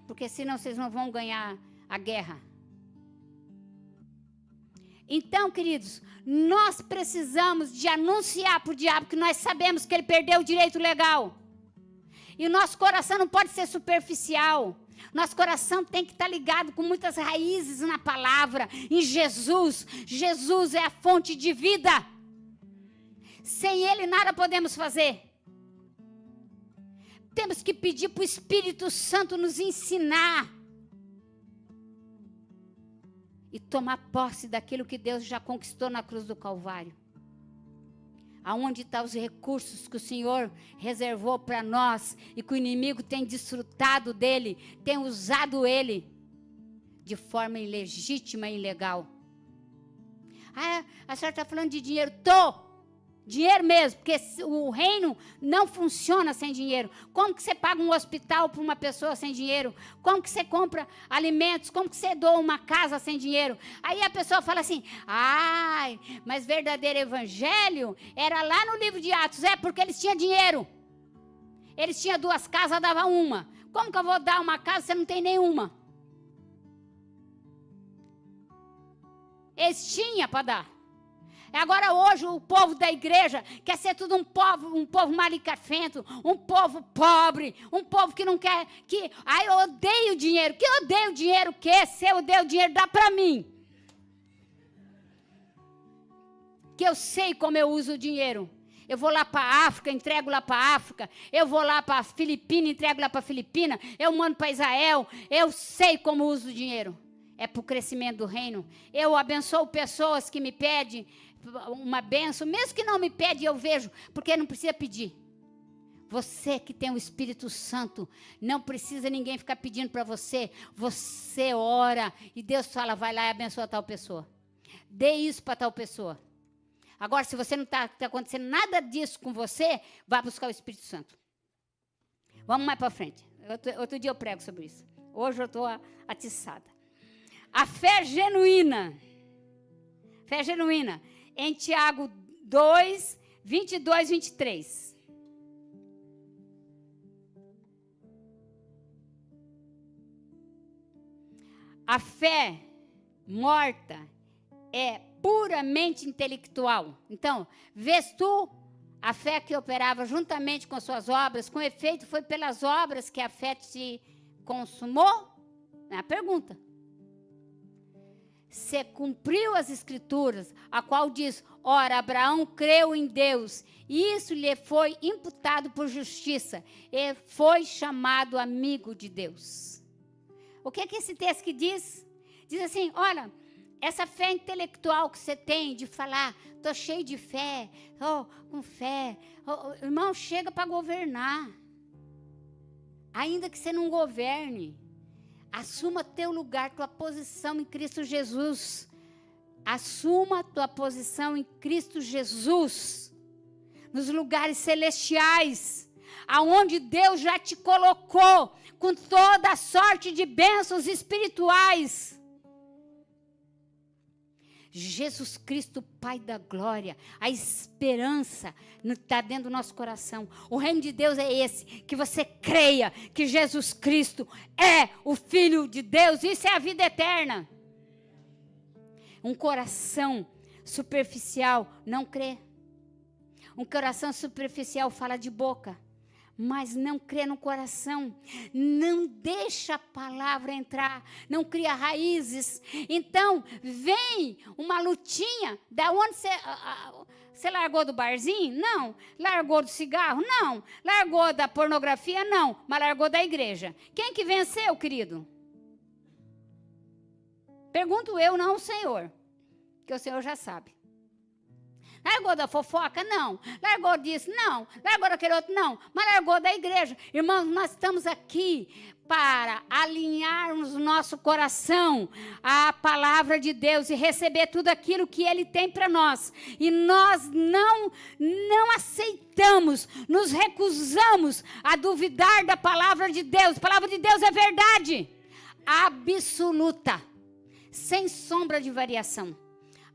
Porque senão vocês não vão ganhar a guerra. Então, queridos, nós precisamos de anunciar para o diabo que nós sabemos que ele perdeu o direito legal. E o nosso coração não pode ser superficial. Nosso coração tem que estar ligado com muitas raízes na palavra, em Jesus. Jesus é a fonte de vida. Sem Ele nada podemos fazer. Temos que pedir para o Espírito Santo nos ensinar. E tomar posse daquilo que Deus já conquistou na cruz do Calvário. Aonde estão os recursos que o Senhor reservou para nós e que o inimigo tem desfrutado dele, tem usado ele de forma ilegítima e ilegal. A senhora está falando de dinheiro? Dinheiro mesmo, porque o reino não funciona sem dinheiro. Como que você paga um hospital para uma pessoa sem dinheiro? Como que você compra alimentos? Como que você doa uma casa sem dinheiro? Aí a pessoa fala assim, mas verdadeiro evangelho era lá no livro de Atos. Porque eles tinham dinheiro. Eles tinham 2 casas, dava uma. Como que eu vou dar uma casa se você não tem nenhuma? Eles tinham para dar. Agora hoje o povo da igreja quer ser tudo um povo malicafento, um povo pobre, um povo que não quer, eu odeio dinheiro. Que eu odeio dinheiro o quê? Se eu odeio dinheiro, dá para mim. que eu sei como eu uso o dinheiro. Eu vou lá para a África, entrego lá para a África. Eu vou lá para a Filipina, entrego lá para a Filipina. Eu mando para Israel. Eu sei como uso o dinheiro. É para o crescimento do reino. Eu abençoo pessoas que me pedem uma bênção. Mesmo que não me pedem, eu vejo. Porque não precisa pedir. Você que tem o Espírito Santo, não precisa ninguém ficar pedindo para você. Você ora e Deus fala, vai lá e abençoa tal pessoa. Dê isso para tal pessoa. Agora, se você não está acontecendo nada disso com você, vá buscar o Espírito Santo. Vamos mais para frente. Outro dia eu prego sobre isso. Hoje eu estou atiçada. A fé genuína. Fé genuína. Em Tiago 2, 22, 23. A fé morta é puramente intelectual. Então, vês tu a fé que operava juntamente com suas obras, com efeito foi pelas obras que a fé te consumou? É a pergunta. Se cumpriu as escrituras, a qual diz, ora, Abraão creu em Deus, e isso lhe foi imputado por justiça, e foi chamado amigo de Deus. O que é que esse texto que diz? Diz assim, olha, essa fé intelectual que você tem de falar, estou cheio de fé, com fé. Irmão, chega para governar. Ainda que você não governe, assuma teu lugar, tua posição em Cristo Jesus. Assuma tua posição em Cristo Jesus. Nos lugares celestiais, aonde Deus já te colocou, com toda a sorte de bênçãos espirituais. Jesus Cristo, Pai da glória, a esperança está dentro do nosso coração. O reino de Deus é esse, que você creia que Jesus Cristo é o Filho de Deus, isso é a vida eterna. Um coração superficial não crê. Um coração superficial fala de boca, mas não crê no coração, não deixa a palavra entrar, não cria raízes. Então, vem uma lutinha, da onde você largou do barzinho? Não. Largou do cigarro? Não. Largou da pornografia? Não. Mas largou da igreja. Quem que venceu, querido? Pergunto eu, não o Senhor, que o Senhor já sabe. Largou da fofoca? Não. Largou disso? Não. Largou daquele outro? Não. Mas largou da igreja. Irmãos, nós estamos aqui para alinharmos o nosso coração à palavra de Deus e receber tudo aquilo que Ele tem para nós. E nós não aceitamos, nos recusamos a duvidar da palavra de Deus. A palavra de Deus é verdade absoluta, sem sombra de variação.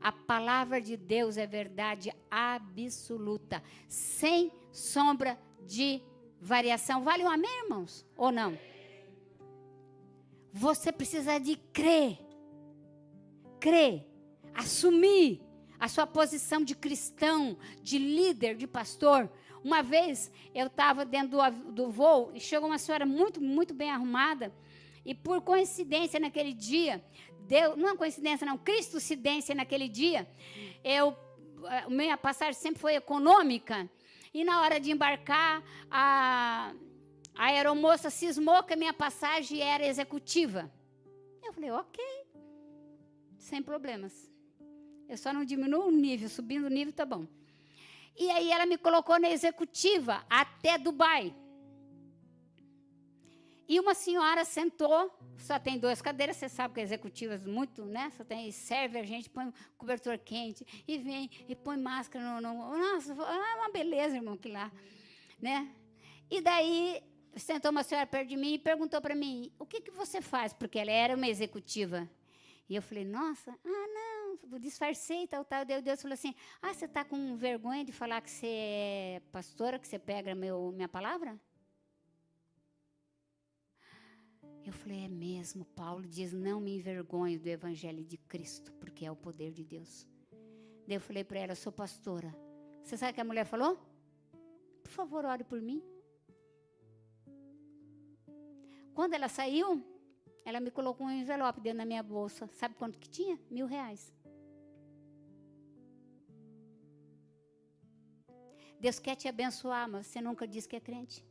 A palavra de Deus é verdade absoluta, sem sombra de variação. Vale um amém, irmãos? Ou não? Você precisa de crer, assumir a sua posição de cristão, de líder, de pastor. Uma vez eu estava dentro do voo e chegou uma senhora muito, muito bem arrumada e por coincidência naquele dia, não coincidência não, cristocidência naquele dia, minha passagem sempre foi econômica e na hora de embarcar, a aeromoça cismou que a minha passagem era executiva. Eu falei, ok, sem problemas. Eu só não diminuo o nível, subindo o nível tá bom. E aí ela me colocou na executiva até Dubai. E uma senhora sentou, só tem 2 cadeiras, você sabe que executivas muito, né? Só tem, serve a gente, põe cobertor quente, e vem, e põe máscara nossa, é uma beleza, irmão, que lá, né? E daí, sentou uma senhora perto de mim e perguntou para mim, o que você faz? Porque ela era uma executiva. E eu falei, nossa, não, disfarcei, tal. Deus falou assim, você está com vergonha de falar que você é pastora, que você pega minha palavra? Eu falei, é mesmo, Paulo diz, não me envergonho do evangelho de Cristo, porque é o poder de Deus. Daí eu falei para ela, eu sou pastora. Você sabe o que a mulher falou? Por favor, ore por mim. Quando ela saiu, ela me colocou um envelope dentro da minha bolsa. Sabe quanto que tinha? R$1.000. Deus quer te abençoar, mas você nunca diz que é crente.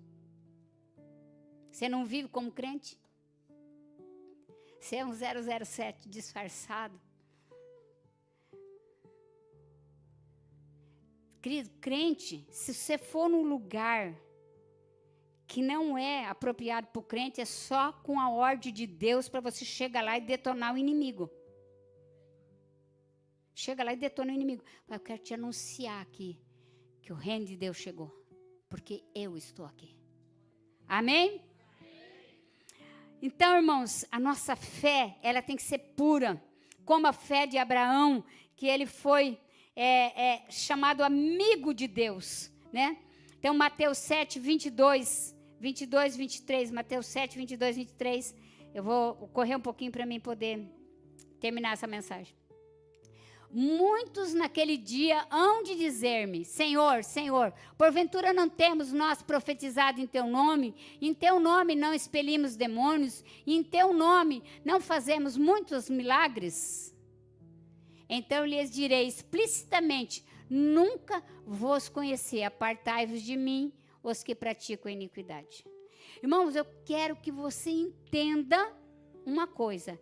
Você não vive como crente. Você é um 007 disfarçado. Querido, crente, se você for num lugar que não é apropriado para o crente, é só com a ordem de Deus para você chegar lá e detonar o inimigo. Chega lá e detona o inimigo. Eu quero te anunciar aqui que o reino de Deus chegou, porque eu estou aqui. Amém? Então, irmãos, a nossa fé, ela tem que ser pura, como a fé de Abraão, que ele foi chamado amigo de Deus, né? Então, Mateus 7, 22, 23, Mateus 7, 22, 23, eu vou correr um pouquinho para mim poder terminar essa mensagem. Muitos naquele dia hão de dizer-me, Senhor, Senhor, porventura não temos nós profetizado em Teu nome? Em Teu nome não expelimos demônios? Em Teu nome não fazemos muitos milagres? Então lhes direi explicitamente, nunca vos conheci, apartai-vos de mim, os que praticam a iniquidade. Irmãos, eu quero que você entenda uma coisa,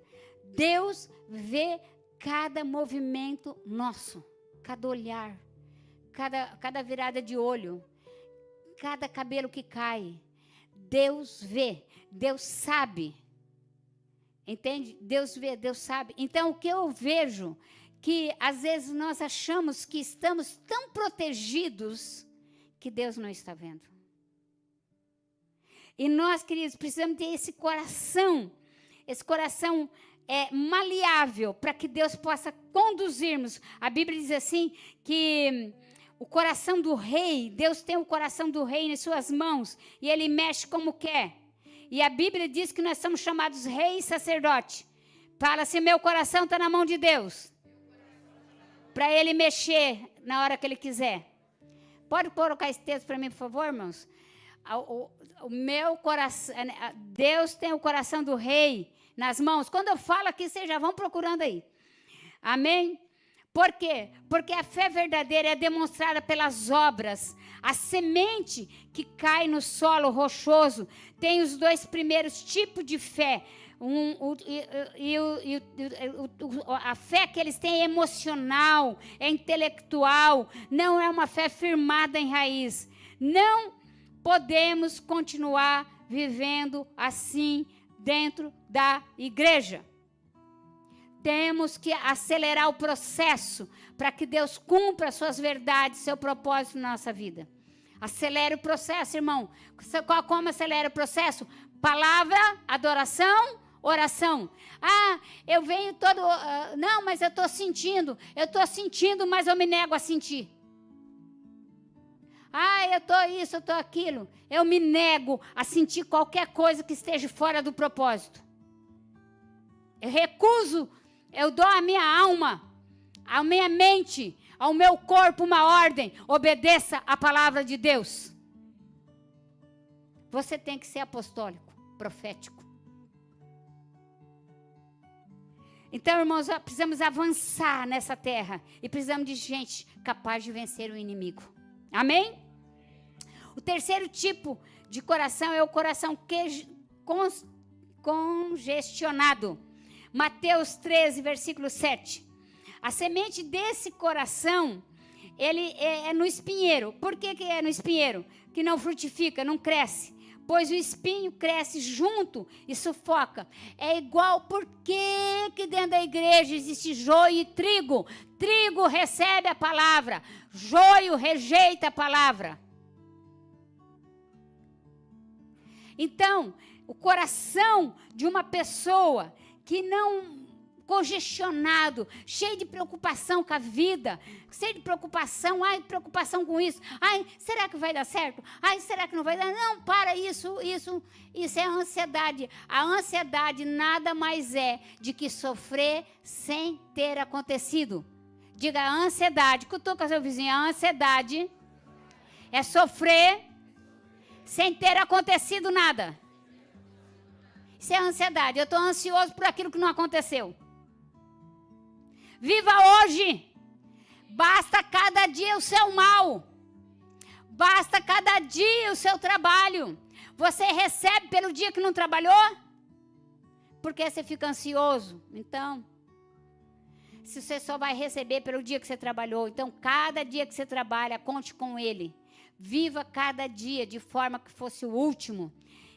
Deus vê cada movimento nosso, cada olhar, cada virada de olho, cada cabelo que cai. Deus vê, Deus sabe. Entende? Deus vê, Deus sabe. Então, o que eu vejo, que às vezes nós achamos que estamos tão protegidos que Deus não está vendo. E nós, queridos, precisamos ter esse coração maleável, para que Deus possa conduzirmos. A Bíblia diz assim, que o coração do rei, Deus tem o coração do rei em suas mãos, e ele mexe como quer. E a Bíblia diz que nós somos chamados rei e sacerdote. Fala assim, meu coração está na mão de Deus, para ele mexer na hora que ele quiser. Pode colocar esse texto para mim, por favor, irmãos? O meu coração, Deus tem o coração do rei nas mãos. Quando eu falo aqui, vocês já vão procurando aí. Amém? Por quê? Porque a fé verdadeira é demonstrada pelas obras. A semente que cai no solo rochoso tem os dois primeiros tipos de fé. A fé que eles têm é emocional, é intelectual, não é uma fé firmada em raiz. Não podemos continuar vivendo assim dentro da igreja. Temos que acelerar o processo para que Deus cumpra suas verdades, seu propósito na nossa vida. Acelere o processo, irmão. Como acelera o processo? Palavra, adoração, oração. Eu venho todo... não, mas eu estou sentindo, mas eu me nego a sentir. Eu estou isso, eu estou aquilo. Eu me nego a sentir qualquer coisa que esteja fora do propósito. Eu recuso, eu dou à minha alma, à minha mente, ao meu corpo uma ordem. Obedeça a palavra de Deus. Você tem que ser apostólico, profético. Então, irmãos, precisamos avançar nessa terra. E precisamos de gente capaz de vencer o inimigo. Amém? O terceiro tipo de coração é o coração congestionado. Mateus 13, versículo 7. A semente desse coração, ele é no espinheiro. Por que é no espinheiro? Que não frutifica, não cresce. Pois o espinho cresce junto e sufoca. É igual, por que dentro da igreja existe joio e trigo? Trigo recebe a palavra, joio rejeita a palavra. Então, o coração de uma pessoa que não congestionado, cheio de preocupação com a vida, cheio de preocupação, preocupação com isso, será que vai dar certo? Será que não vai dar? Não, para isso é a ansiedade. A ansiedade nada mais é de que sofrer sem ter acontecido. Diga, a ansiedade, cutuca seu vizinho, a ansiedade é sofrer sem ter acontecido nada. Isso é ansiedade. Eu estou ansioso por aquilo que não aconteceu. Viva hoje. Basta cada dia o seu mal. Basta cada dia o seu trabalho. Você recebe pelo dia que não trabalhou? Porque você fica ansioso. Então, se você só vai receber pelo dia que você trabalhou, então cada dia que você trabalha, conte com ele. Viva cada dia de forma que fosse o último.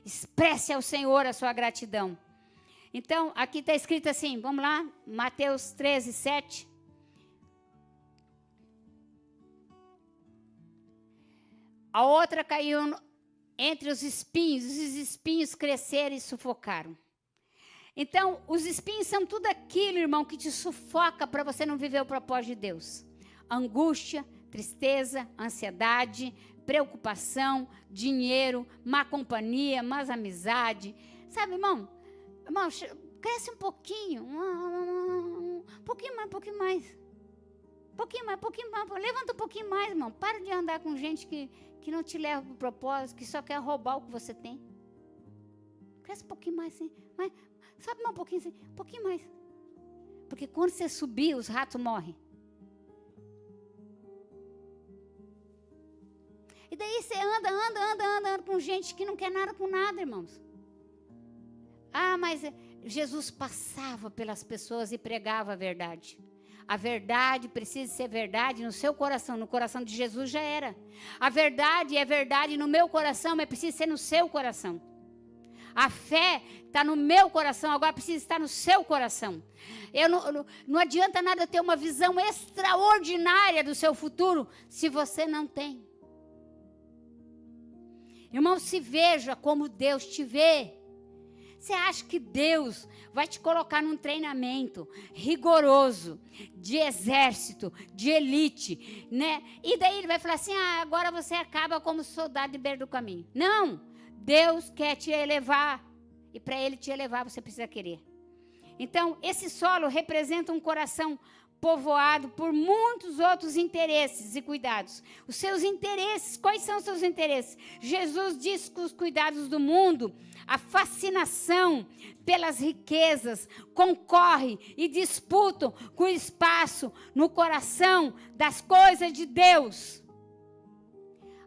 Expresse ao Senhor a sua gratidão. Então, aqui está escrito assim, vamos lá, Mateus 13, 7. A outra caiu entre os espinhos cresceram e sufocaram. Então, os espinhos são tudo aquilo, irmão, que te sufoca para você não viver o propósito de Deus. Angústia, tristeza, ansiedade, preocupação, dinheiro, má companhia, más amizade. Sabe, irmão, cresce um pouquinho, um pouquinho mais, levanta um pouquinho mais, irmão. Para de andar com gente que não te leva para o propósito, que só quer roubar o que você tem. Cresce um pouquinho mais, sim. Mas, sobe mais um pouquinho, sim. Um pouquinho mais. Porque quando você subir, os ratos morrem. E daí você anda com gente que não quer nada com nada, irmãos. Ah, mas Jesus passava pelas pessoas e pregava a verdade. A verdade precisa ser verdade no seu coração. No coração de Jesus já era. A verdade é verdade no meu coração, mas precisa ser no seu coração. A fé está no meu coração, agora precisa estar no seu coração. Não adianta nada ter uma visão extraordinária do seu futuro se você não tem. Irmão, se veja como Deus te vê. Você acha que Deus vai te colocar num treinamento rigoroso, de exército, de elite, né? E daí ele vai falar assim, agora você acaba como soldado de beira do caminho. Não, Deus quer te elevar. E para ele te elevar, você precisa querer. Então, esse solo representa um coração povoado por muitos outros interesses e cuidados. Os seus interesses, quais são os seus interesses? Jesus diz que os cuidados do mundo, a fascinação pelas riquezas, concorre e disputam com o espaço no coração das coisas de Deus.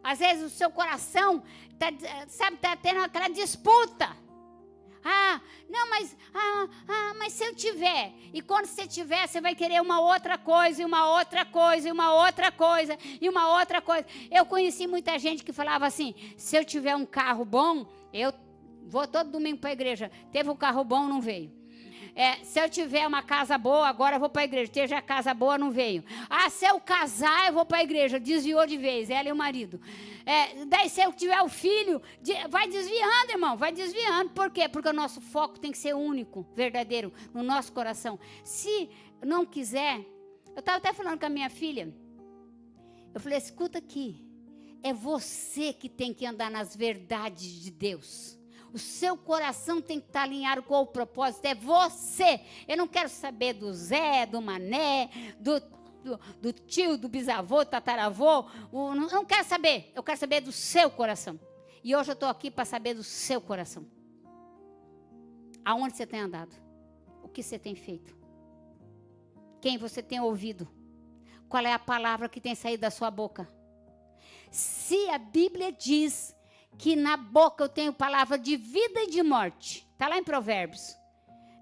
Às vezes o seu coração está tendo aquela disputa. Mas se eu tiver, e quando você tiver, você vai querer uma outra coisa, e uma outra coisa, e uma outra coisa, e uma outra coisa. Eu conheci muita gente que falava assim, se eu tiver um carro bom, eu vou todo domingo para a igreja. Teve um carro bom, não veio. Se eu tiver uma casa boa, agora eu vou para a igreja. Teve a casa boa, não veio. Se eu casar, eu vou para a igreja. Desviou de vez, ela e o marido. Daí se eu tiver o filho, vai desviando, irmão, vai desviando. Por quê? Porque o nosso foco tem que ser único, verdadeiro, no nosso coração. Se não quiser, eu estava até falando com a minha filha, eu falei, escuta aqui, é você que tem que andar nas verdades de Deus. O seu coração tem que estar alinhado com o propósito, é você. Eu não quero saber do Zé, do Mané, do tio, do bisavô, do tataravô. Não quero saber, eu quero saber do seu coração. E hoje eu estou aqui para saber do seu coração. Aonde você tem andado? O que você tem feito? Quem você tem ouvido? Qual é a palavra que tem saído da sua boca? Se a Bíblia diz que na boca eu tenho palavra de vida e de morte. Está lá em Provérbios.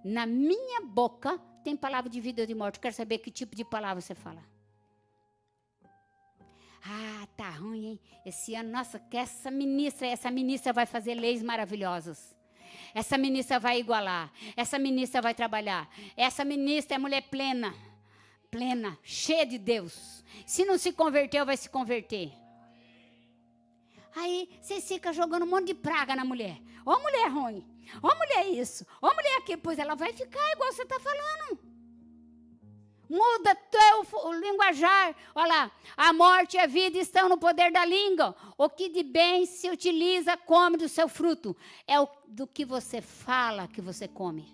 Na minha boca tem palavra de vida e de morte. Eu quero saber que tipo de palavra você fala. Tá ruim, hein? Esse ano, nossa, que essa ministra vai fazer leis maravilhosas. Essa ministra vai igualar. Essa ministra vai trabalhar. Essa ministra é mulher plena, cheia de Deus. Se não se converteu, vai se converter. Aí vocês ficam jogando um monte de praga na mulher. Ó mulher ruim, ó mulher isso, ó mulher aquilo. Pois ela vai ficar igual você está falando. Muda teu linguajar. Olha lá, a morte e a vida estão no poder da língua. O que de bem se utiliza, come do seu fruto. É do que você fala que você come.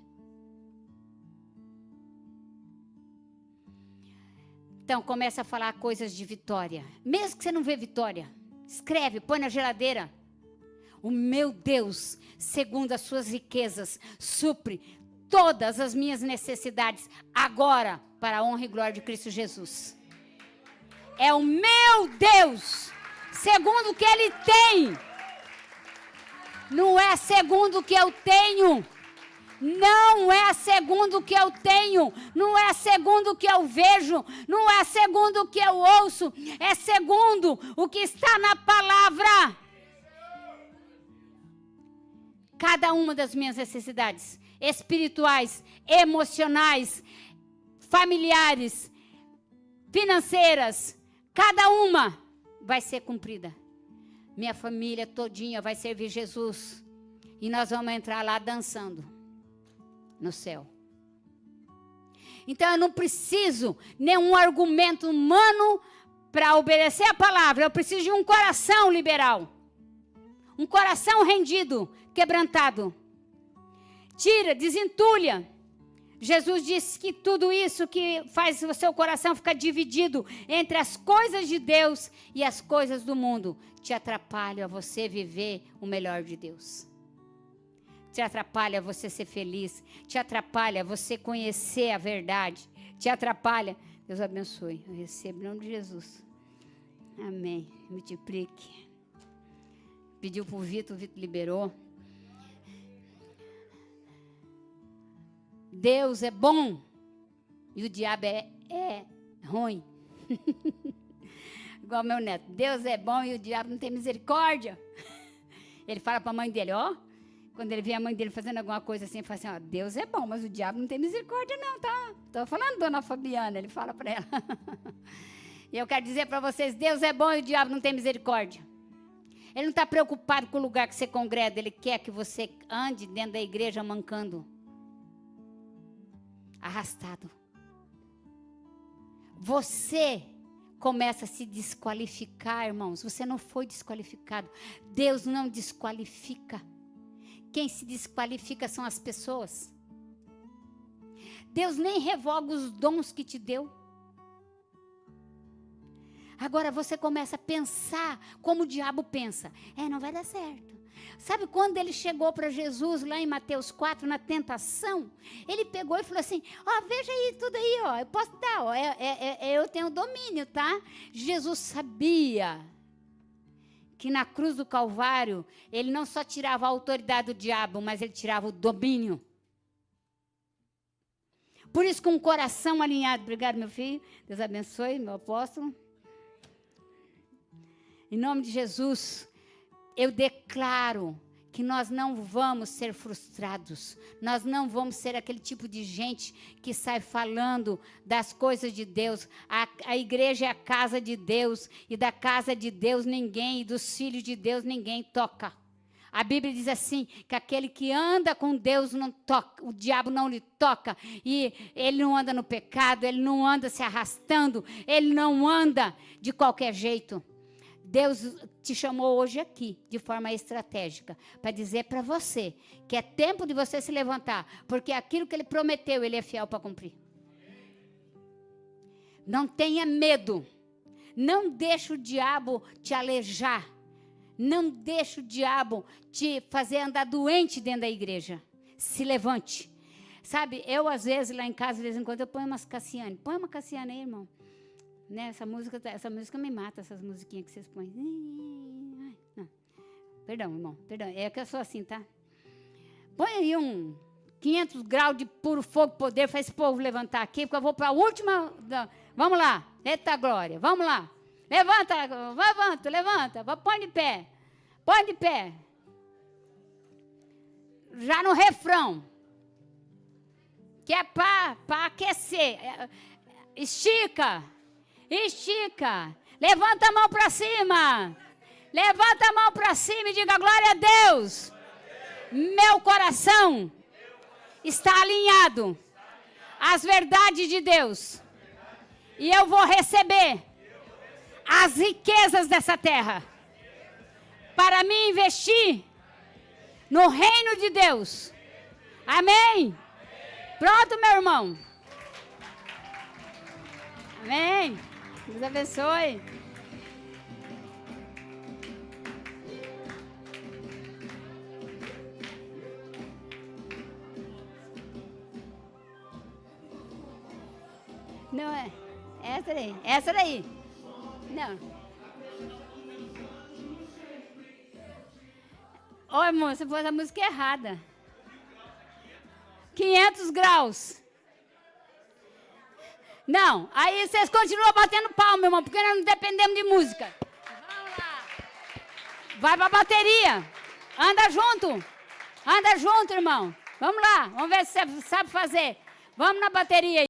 Então começa a falar coisas de vitória. Mesmo que você não vê vitória. Escreve, põe na geladeira. O meu Deus, segundo as suas riquezas, supre todas as minhas necessidades, agora, para a honra e glória de Cristo Jesus. É o meu Deus, segundo o que Ele tem. Não é segundo o que eu tenho. Não é segundo o que eu tenho. Não é segundo o que eu vejo. Não é segundo o que eu ouço. É segundo o que está na palavra. Cada uma das minhas necessidades espirituais, emocionais, familiares, financeiras, cada uma vai ser cumprida. Minha família todinha vai servir Jesus. E nós vamos entrar lá dançando no céu. Então eu não preciso nenhum argumento humano para obedecer a palavra. Eu preciso de um coração liberal. Um coração rendido, quebrantado. Tira, desentulha. Jesus disse que tudo isso que faz o seu coração ficar dividido entre as coisas de Deus e as coisas do mundo te atrapalha a você viver o melhor de Deus. Te atrapalha você ser feliz, te atrapalha você conhecer a verdade, te atrapalha. Deus abençoe, eu recebo em nome de Jesus. Amém, multiplique. Pediu para o Vitor liberou. Deus é bom e o diabo é ruim. Igual meu neto. Deus é bom e o diabo não tem misericórdia. Ele fala para a mãe dele, ó. Quando ele vê a mãe dele fazendo alguma coisa assim, ele fala assim, ó, Deus é bom, mas o diabo não tem misericórdia não, tá? Estou falando, dona Fabiana, ele fala para ela. E eu quero dizer para vocês, Deus é bom e o diabo não tem misericórdia. Ele não está preocupado com o lugar que você congrega, ele quer que você ande dentro da igreja mancando. Arrastado. Você começa a se desqualificar, irmãos. Você não foi desqualificado. Deus não desqualifica. Quem se desqualifica são as pessoas. Deus nem revoga os dons que te deu. Agora você começa a pensar como o diabo pensa. Não vai dar certo. Sabe quando ele chegou para Jesus lá em Mateus 4, na tentação? Ele pegou e falou assim, veja aí tudo aí, eu posso dar, eu tenho domínio, tá? Jesus sabia que na cruz do Calvário, ele não só tirava a autoridade do diabo, mas ele tirava o domínio. Por isso, com o coração alinhado, obrigado, meu filho, Deus abençoe, meu apóstolo. Em nome de Jesus, eu declaro que nós não vamos ser frustrados, nós não vamos ser aquele tipo de gente que sai falando das coisas de Deus. A igreja é a casa de Deus, e da casa de Deus ninguém, e dos filhos de Deus ninguém toca. A Bíblia diz assim, que aquele que anda com Deus não toca, o diabo não lhe toca, e ele não anda no pecado, ele não anda se arrastando, ele não anda de qualquer jeito. Deus te chamou hoje aqui, de forma estratégica, para dizer para você que é tempo de você se levantar, porque aquilo que Ele prometeu, Ele é fiel para cumprir. Não tenha medo, não deixe o diabo te alejar, não deixe o diabo te fazer andar doente dentro da igreja. Se levante. Sabe, eu às vezes lá em casa, de vez em quando, eu ponho umas Cassiane. Põe uma Cassiane aí, irmão. Né? Essa música me mata, essas musiquinhas que vocês põem. Ai, não. Perdão, irmão, perdão. É que eu sou assim, tá? Põe aí 500 graus de puro fogo, poder, faz esse povo levantar aqui, porque eu vou para a última. Vamos lá, eita glória, vamos lá. Levanta, põe de pé. Põe de pé. Já no refrão. Que é para aquecer. Estica. Levanta a mão para cima. Levanta a mão para cima e diga glória a Deus. Meu coração está alinhado às verdades de Deus. E eu vou receber as riquezas dessa terra para me investir no reino de Deus. Amém? Pronto, meu irmão? Amém? Deus abençoe. Não é? Essa daí. Não. Ô, irmão, você pôs a música errada. 500 graus. Não, aí vocês continuam batendo palma, irmão, porque nós não dependemos de música. Vamos lá. Vai pra bateria. Anda junto. Anda junto, irmão. Vamos lá. Vamos ver se você sabe fazer. Vamos na bateria.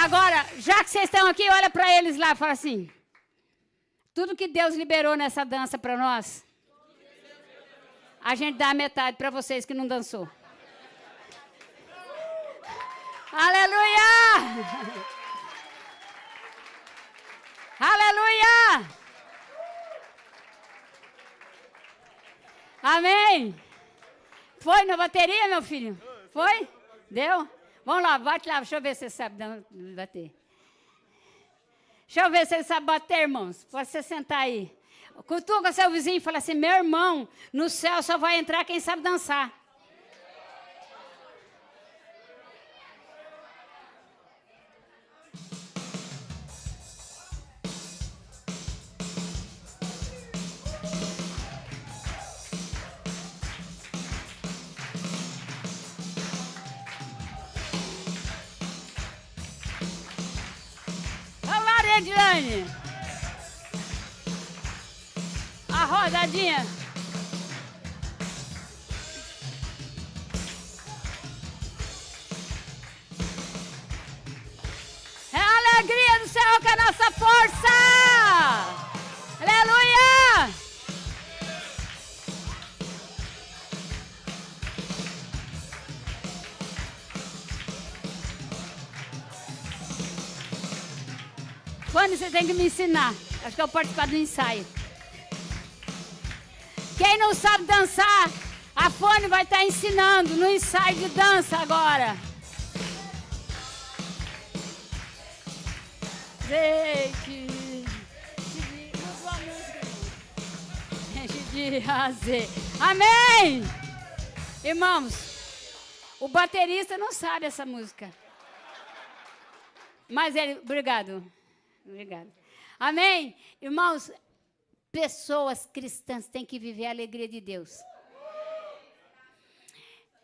Agora, já que vocês estão aqui, olha para eles lá e fala assim, tudo que Deus liberou nessa dança para nós, a gente dá a metade para vocês que não dançou. Aleluia! Aleluia! Amém! Foi na bateria, meu filho? Foi? Deu? Vamos lá, bate lá, deixa eu ver se você sabe bater. Deixa eu ver se ele sabe bater, irmãos. Pode você sentar aí. Cutuca seu vizinho e fala assim, meu irmão, no céu só vai entrar quem sabe dançar. Vamos lá, Edilane. A rodadinha. É a alegria do Senhor que é a nossa força. Aleluia. Quando você tem que me ensinar? Acho que eu participar do ensaio. Quem não sabe dançar, a Fone vai estar ensinando no ensaio de dança agora. Amém! Irmãos, o baterista não sabe essa música. Mas ele... Obrigado. Amém? Irmãos, pessoas cristãs têm que viver a alegria de Deus.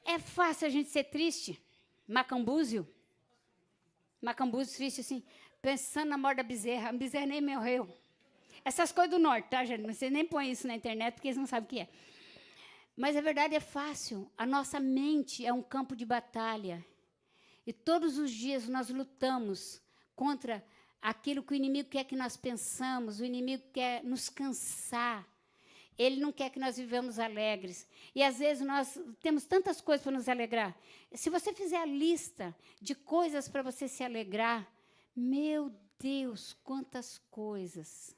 É fácil a gente ser triste. Macambúzio triste assim, pensando na morte da bezerra. A bezerra nem morreu. Essas coisas do norte, tá, gente? Você nem põe isso na internet porque eles não sabem o que é. Mas a verdade é fácil. A nossa mente é um campo de batalha. E todos os dias nós lutamos contra aquilo que o inimigo quer que nós pensamos. O inimigo quer nos cansar. Ele não quer que nós vivamos alegres. E, às vezes, nós temos tantas coisas para nos alegrar. Se você fizer a lista de coisas para você se alegrar, meu Deus, quantas coisas.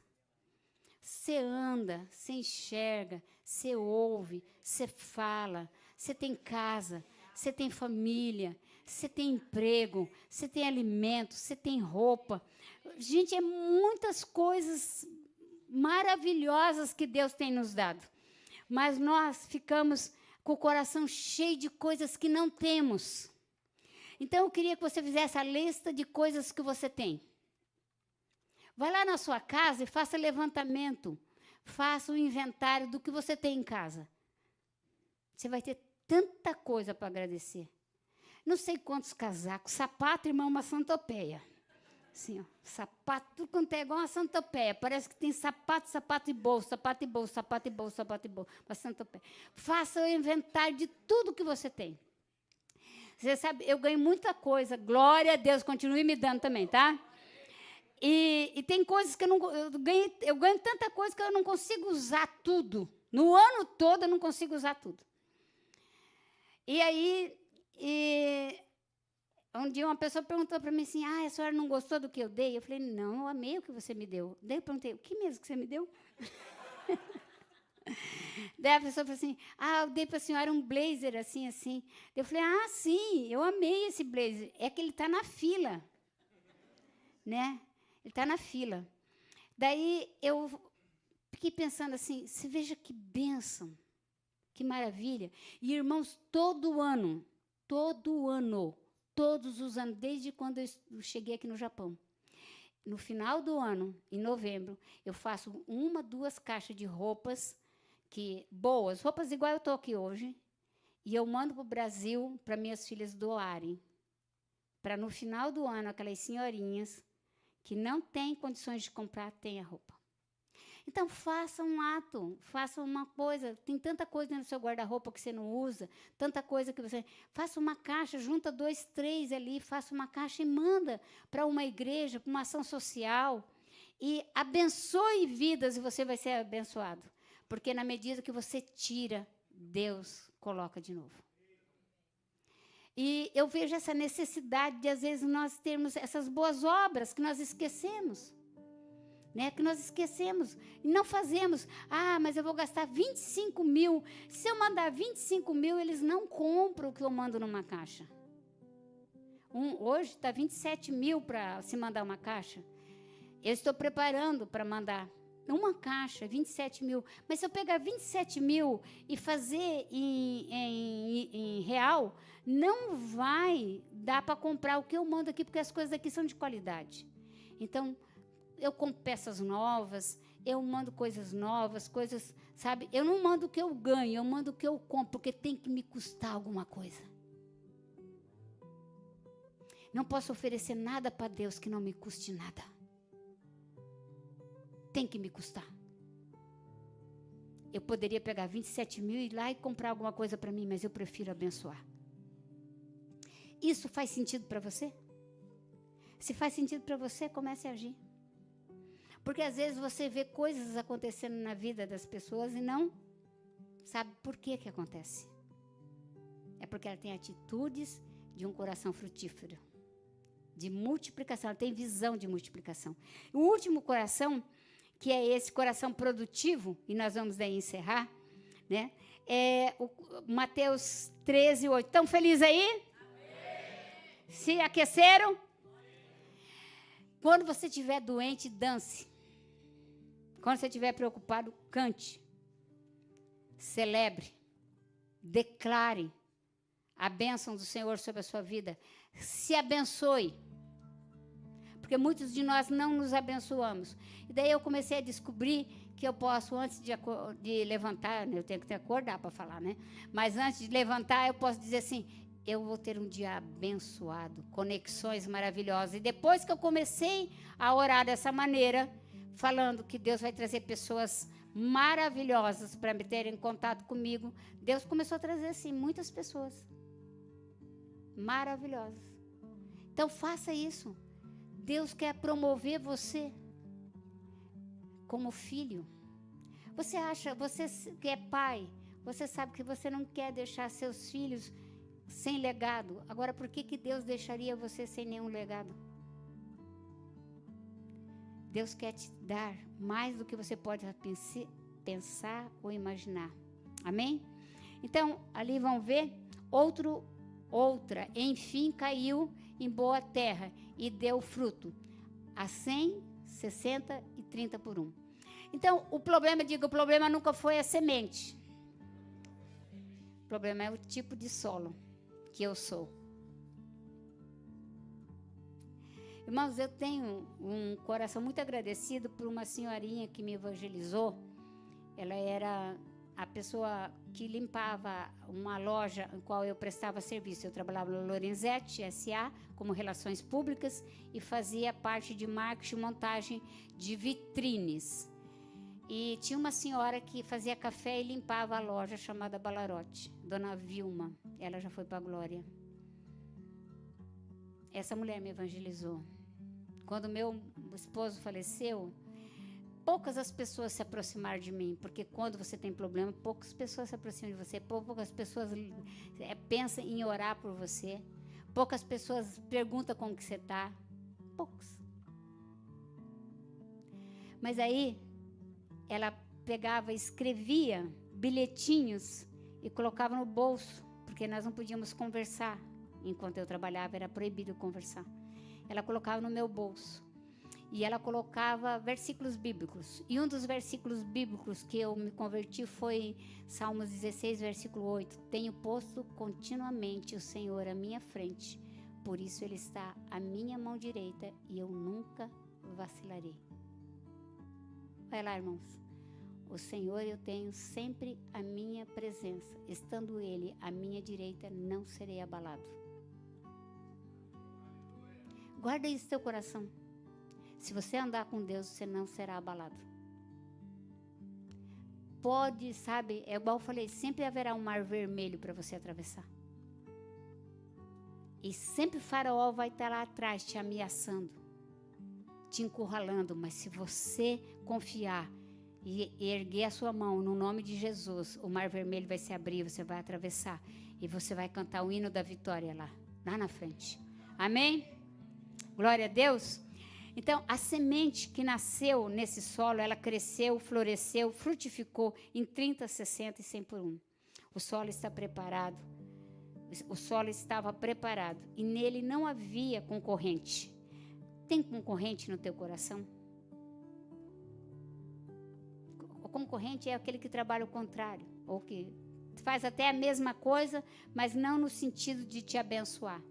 Você anda, você enxerga, você ouve, você fala, você tem casa, você tem família, você tem emprego, você tem alimento, você tem roupa. Gente, é muitas coisas maravilhosas que Deus tem nos dado. Mas nós ficamos com o coração cheio de coisas que não temos. Então, eu queria que você fizesse a lista de coisas que você tem. Vai lá na sua casa e faça levantamento. Faça um inventário do que você tem em casa. Você vai ter tanta coisa para agradecer. Não sei quantos casacos, sapato, irmão, uma santopeia. Assim, ó, sapato, tudo quanto é igual uma santopeia. Parece que tem sapato e bolsa, sapato e bolsa, uma santopeia. Faça o inventário de tudo que você tem. Você sabe, eu ganho muita coisa. Glória a Deus, continue me dando também, tá? E tem coisas que eu ganho tanta coisa que eu não consigo usar tudo. No ano todo eu não consigo usar tudo. E aí, um dia uma pessoa perguntou para mim assim, a senhora não gostou do que eu dei? Eu falei, não, eu amei o que você me deu. Daí eu perguntei, o que mesmo que você me deu? Daí a pessoa falou assim, eu dei para a senhora um blazer assim. Daí eu falei, sim, eu amei esse blazer. É que ele está na fila. Né? Ele está na fila. Daí eu fiquei pensando assim, você veja que bênção, que maravilha. E, irmãos, todo ano, todos os anos, desde quando eu cheguei aqui no Japão, no final do ano, em novembro, eu faço 1, 2 caixas de roupas boas, roupas igual eu estou aqui hoje, e eu mando para o Brasil para minhas filhas doarem, para no final do ano, aquelas senhorinhas que não têm condições de comprar, tenham a roupa. Então, faça um ato, faça uma coisa. Tem tanta coisa no seu guarda-roupa que você não usa, tanta coisa que você... Faça uma caixa, junta 2, 3 ali, faça uma caixa e manda para uma igreja, para uma ação social. E abençoe vidas e você vai ser abençoado. Porque na medida que você tira, Deus coloca de novo. E eu vejo essa necessidade de, às vezes, nós termos essas boas obras que nós esquecemos. Né, que nós esquecemos e não fazemos. Ah, mas eu vou gastar 25 mil. Se eu mandar 25 mil, eles não compram o que eu mando numa caixa. Hoje está 27 mil para se mandar uma caixa. Eu estou preparando para mandar uma caixa, 27 mil. Mas se eu pegar 27 mil e fazer em real, não vai dar para comprar o que eu mando aqui, porque as coisas aqui são de qualidade. Então, eu compro peças novas, eu mando coisas novas, coisas, sabe? Eu não mando o que eu ganho, eu mando o que eu compro, porque tem que me custar alguma coisa. Não posso oferecer nada para Deus que não me custe nada. Tem que me custar. Eu poderia pegar 27 mil e ir lá e comprar alguma coisa para mim, mas eu prefiro abençoar. Isso faz sentido para você? Se faz sentido para você, comece a agir. Porque às vezes você vê coisas acontecendo na vida das pessoas e não sabe por que acontece. É porque ela tem atitudes de um coração frutífero, de multiplicação, ela tem visão de multiplicação. O último coração, que é esse coração produtivo, e nós vamos daí encerrar, né? É o Mateus 13, 8. Estão felizes aí? Amém. Se aqueceram? Quando você estiver doente, dance. Quando você estiver preocupado, cante. Celebre. Declare a bênção do Senhor sobre a sua vida. Se abençoe. Porque muitos de nós não nos abençoamos. E daí eu comecei a descobrir que eu posso, antes de levantar, eu tenho que acordar para falar, né? Mas antes de levantar, eu posso dizer assim, eu vou ter um dia abençoado, conexões maravilhosas. E depois que eu comecei a orar dessa maneira, falando que Deus vai trazer pessoas maravilhosas para me terem contato comigo, Deus começou a trazer, assim, muitas pessoas maravilhosas. Então, faça isso. Deus quer promover você como filho. Você que é pai, você sabe que você não quer deixar seus filhos sem legado. Agora, por que Deus deixaria você sem nenhum legado? Deus quer te dar mais do que você pode pensar ou imaginar. Amém? Então, ali vão ver outra, enfim, caiu em boa terra e deu fruto, a 100, 60 e 30 por 1. Então, o problema nunca foi a semente. O problema é o tipo de solo que eu sou. Irmãos, eu tenho um coração muito agradecido por uma senhorinha que me evangelizou. Ela era a pessoa que limpava uma loja em qual eu prestava serviço. Eu trabalhava no Lorenzetti S.A. como relações públicas e fazia parte de marketing e montagem de vitrines. E tinha uma senhora que fazia café e limpava a loja chamada Balarote, Dona Vilma. Ela já foi para a glória. Essa mulher me evangelizou. Quando meu esposo faleceu, poucas as pessoas se aproximaram de mim, porque quando você tem problema, poucas pessoas se aproximam de você, poucas pessoas pensam em orar por você, poucas pessoas perguntam como que você está, poucos. Mas aí, ela pegava, escrevia bilhetinhos e colocava no bolso, porque nós não podíamos conversar. Enquanto eu trabalhava, era proibido conversar. Ela colocava no meu bolso. E ela colocava versículos bíblicos. E um dos versículos bíblicos que eu me converti foi Salmos 16, versículo 8. Tenho posto continuamente o Senhor à minha frente. Por isso Ele está à minha mão direita e eu nunca vacilarei. Vai lá, irmãos. O Senhor eu tenho sempre a minha presença. Estando Ele à minha direita, não serei abalado. Guarda isso no teu coração. Se você andar com Deus, você não será abalado. pode, sabe, é igual eu falei, sempre haverá um mar vermelho para você atravessar. E sempre o faraó vai estar lá atrás te ameaçando, te encurralando, mas se você confiar e erguer a sua mão no nome de Jesus, o mar vermelho vai se abrir, você vai atravessar e você vai cantar o hino da vitória lá na frente. Amém? Glória a Deus. Então, a semente que nasceu nesse solo, ela cresceu, floresceu, frutificou em 30, 60 e 100 por 1. O solo está preparado. O solo estava preparado e nele não havia concorrente. Tem concorrente no teu coração? O concorrente é aquele que trabalha o contrário, ou que faz até a mesma coisa, mas não no sentido de te abençoar.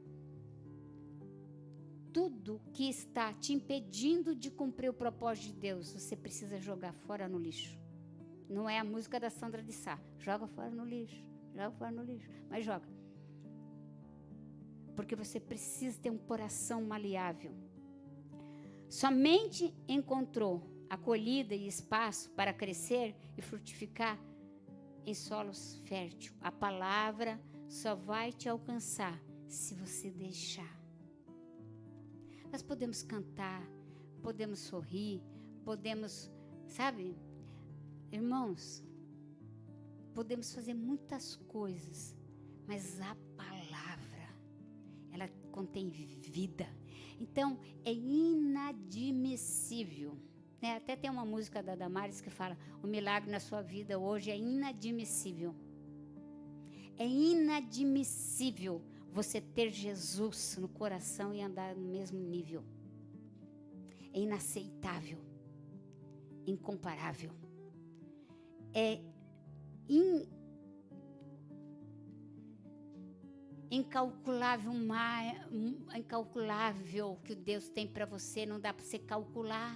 Tudo que está te impedindo de cumprir o propósito de Deus, você precisa jogar fora no lixo. Não é a música da Sandra de Sá. Joga fora no lixo, joga fora no lixo, mas joga. Porque você precisa ter um coração maleável. Somente encontrou acolhida e espaço para crescer e frutificar em solos férteis. A palavra só vai te alcançar se você deixar. Nós podemos cantar, podemos sorrir, podemos, sabe, irmãos, podemos fazer muitas coisas, mas a palavra, ela contém vida. Então, é inadmissível. Né? Até tem uma música da Damares que fala: o milagre na sua vida hoje é inadmissível. É inadmissível você ter Jesus no coração e andar no mesmo nível. É inaceitável, incomparável. É incalculável o que Deus tem para você, não dá para você calcular.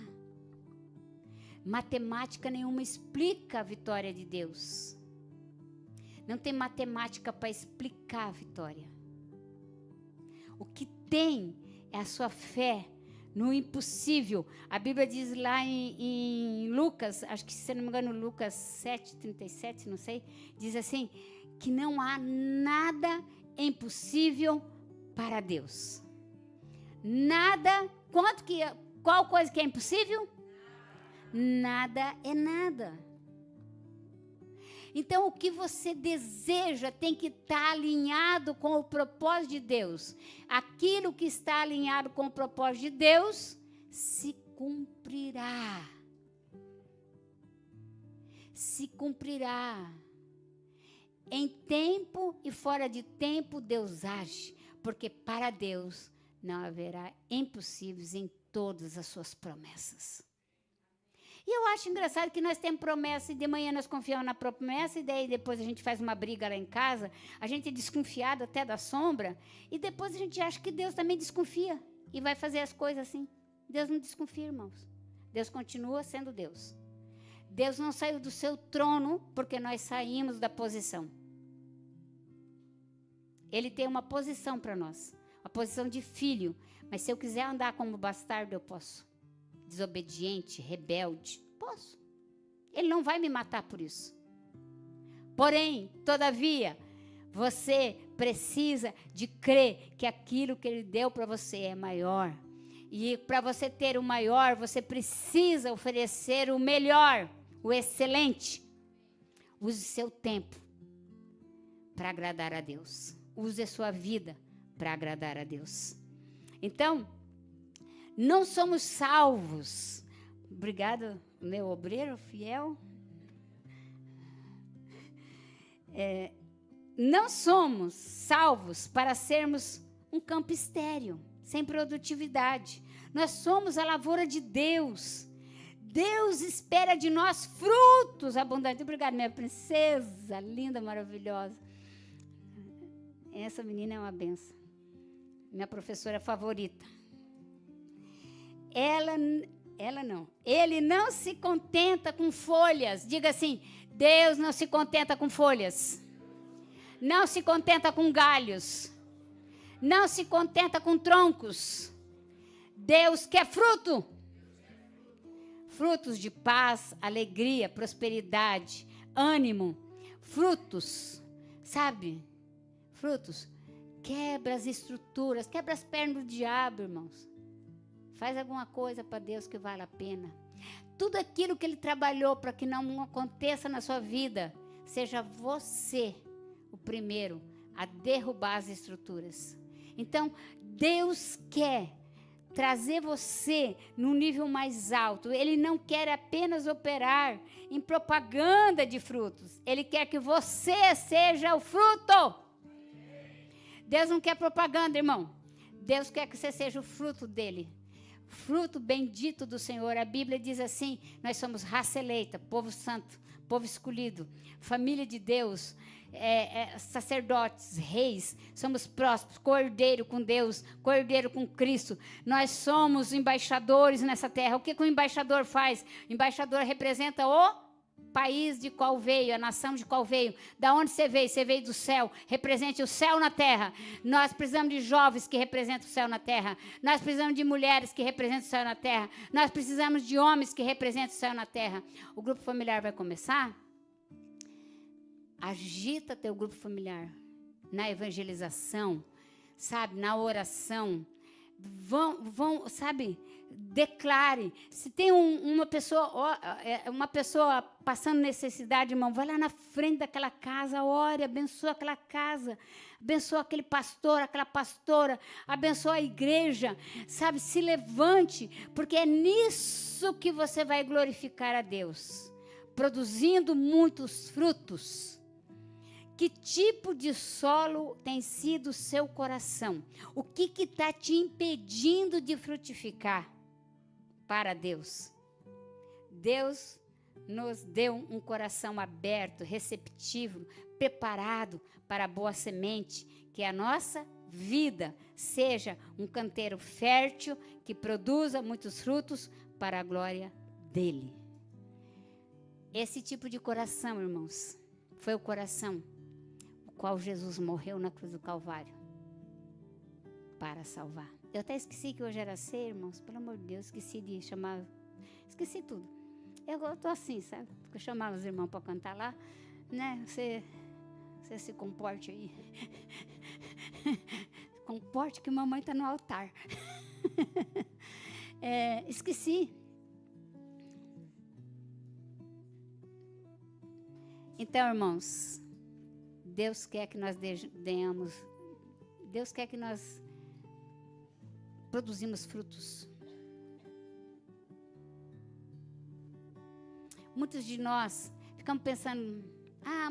Matemática nenhuma explica a vitória de Deus. Não tem matemática para explicar a vitória. O que tem é a sua fé no impossível. A Bíblia diz lá em Lucas, acho que se não me engano, Lucas 7:37, não sei, diz assim, que não há nada impossível para Deus. Nada, qual coisa que é impossível? Nada é nada. Então, o que você deseja tem que estar alinhado com o propósito de Deus. Aquilo que está alinhado com o propósito de Deus se cumprirá. Se cumprirá. Em tempo e fora de tempo, Deus age, porque para Deus não haverá impossíveis em todas as suas promessas. E eu acho engraçado que nós temos promessa e de manhã nós confiamos na promessa e daí depois a gente faz uma briga lá em casa, a gente é desconfiado até da sombra e depois a gente acha que Deus também desconfia e vai fazer as coisas assim. Deus não desconfia, irmãos. Deus continua sendo Deus. Deus não saiu do seu trono porque nós saímos da posição. Ele tem uma posição para nós, a posição de filho, mas se eu quiser andar como bastardo, eu posso. Desobediente, rebelde, posso. Ele não vai me matar por isso. Porém, todavia, você precisa de crer que aquilo que Ele deu para você é maior. E para você ter o maior, você precisa oferecer o melhor, o excelente. Use seu tempo para agradar a Deus. Use a sua vida para agradar a Deus. Então, não somos salvos. Obrigado, meu obreiro fiel. Não somos salvos para sermos um campo estéril, sem produtividade. Nós somos a lavoura de Deus. Deus espera de nós frutos abundantes. Obrigada, minha princesa, linda, maravilhosa. Essa menina é uma benção. Minha professora favorita. Ele não se contenta com folhas. Diga assim, Deus não se contenta com folhas. Não se contenta com galhos. Não se contenta com troncos. Deus quer fruto. Frutos de paz, alegria, prosperidade, ânimo, frutos, sabe? Frutos. Quebra as estruturas, quebra as pernas do diabo, irmãos. Faz alguma coisa para Deus que vale a pena. Tudo aquilo que Ele trabalhou para que não aconteça na sua vida, seja você o primeiro a derrubar as estruturas. Então, Deus quer trazer você num nível mais alto. Ele não quer apenas operar em propaganda de frutos. Ele quer que você seja o fruto. Deus não quer propaganda, irmão. Deus quer que você seja o fruto dele. Fruto bendito do Senhor. A Bíblia diz assim: nós somos raça eleita, povo santo, povo escolhido, família de Deus, sacerdotes, reis, somos prósperos, cordeiro com Deus, cordeiro com Cristo. Nós somos embaixadores nessa terra. O que o embaixador faz? O embaixador representa o país de qual veio, a nação de qual veio. Da onde você veio? Você veio do céu. Represente o céu na terra. Nós precisamos de jovens que representem o céu na terra. Nós precisamos de mulheres que representem o céu na terra. Nós precisamos de homens que representem o céu na terra. O grupo familiar vai começar. Agita teu grupo familiar na evangelização, sabe, na oração. Vão, sabe, declare. Se tem uma pessoa passando necessidade, irmão, vai lá na frente daquela casa, ore, abençoa aquela casa, abençoa aquele pastor, aquela pastora, abençoa a igreja, sabe, se levante, porque é nisso que você vai glorificar a Deus, produzindo muitos frutos. Que tipo de solo tem sido o seu coração? O que está te impedindo de frutificar para Deus? Deus nos deu um coração aberto, receptivo, preparado para a boa semente, que a nossa vida seja um canteiro fértil, que produza muitos frutos para a glória dele. Esse tipo de coração, irmãos, foi o coração qual Jesus morreu na cruz do Calvário para salvar. Eu até esqueci que hoje era ceia, irmãos. Pelo amor de Deus, esqueci de chamar. Esqueci tudo. Eu tô assim, sabe? Porque eu chamava os irmãos para cantar lá, né? Você se comporte aí. Comporte que mamãe está no altar. Esqueci. Então, irmãos, Deus quer que nós Deus quer que nós produzimos frutos. Muitos de nós ficamos pensando,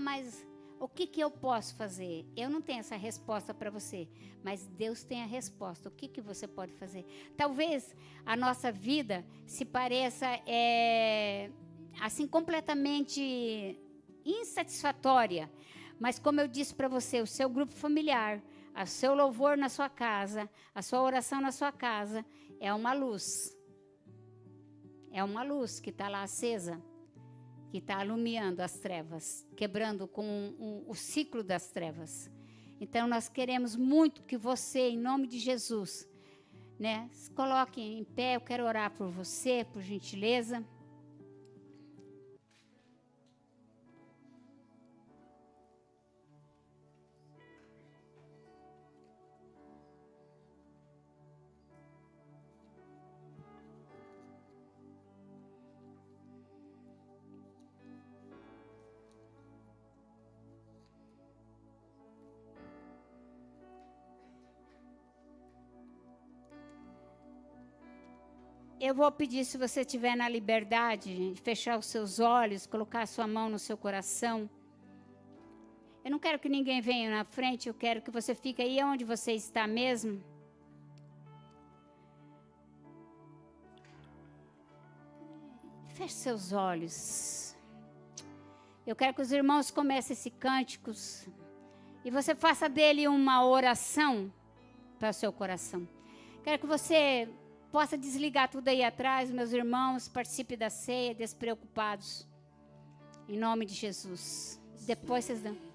mas o que eu posso fazer? Eu não tenho essa resposta para você, mas Deus tem a resposta. O que você pode fazer? Talvez a nossa vida se pareça assim completamente insatisfatória. Mas como eu disse para você, o seu grupo familiar, o seu louvor na sua casa, a sua oração na sua casa, é uma luz. É uma luz que está lá acesa, que está alumiando as trevas, quebrando com o ciclo das trevas. Então, nós queremos muito que você, em nome de Jesus, né, se coloque em pé. Eu quero orar por você, por gentileza. Eu vou pedir, se você estiver na liberdade, de fechar os seus olhos, colocar a sua mão no seu coração. Eu não quero que ninguém venha na frente, eu quero que você fique aí onde você está mesmo. Feche seus olhos. Eu quero que os irmãos comecem esse cânticos e você faça dele uma oração para o seu coração. Quero que você possa desligar tudo aí atrás, meus irmãos, participe da ceia, despreocupados. Em nome de Jesus. Depois vocês dão.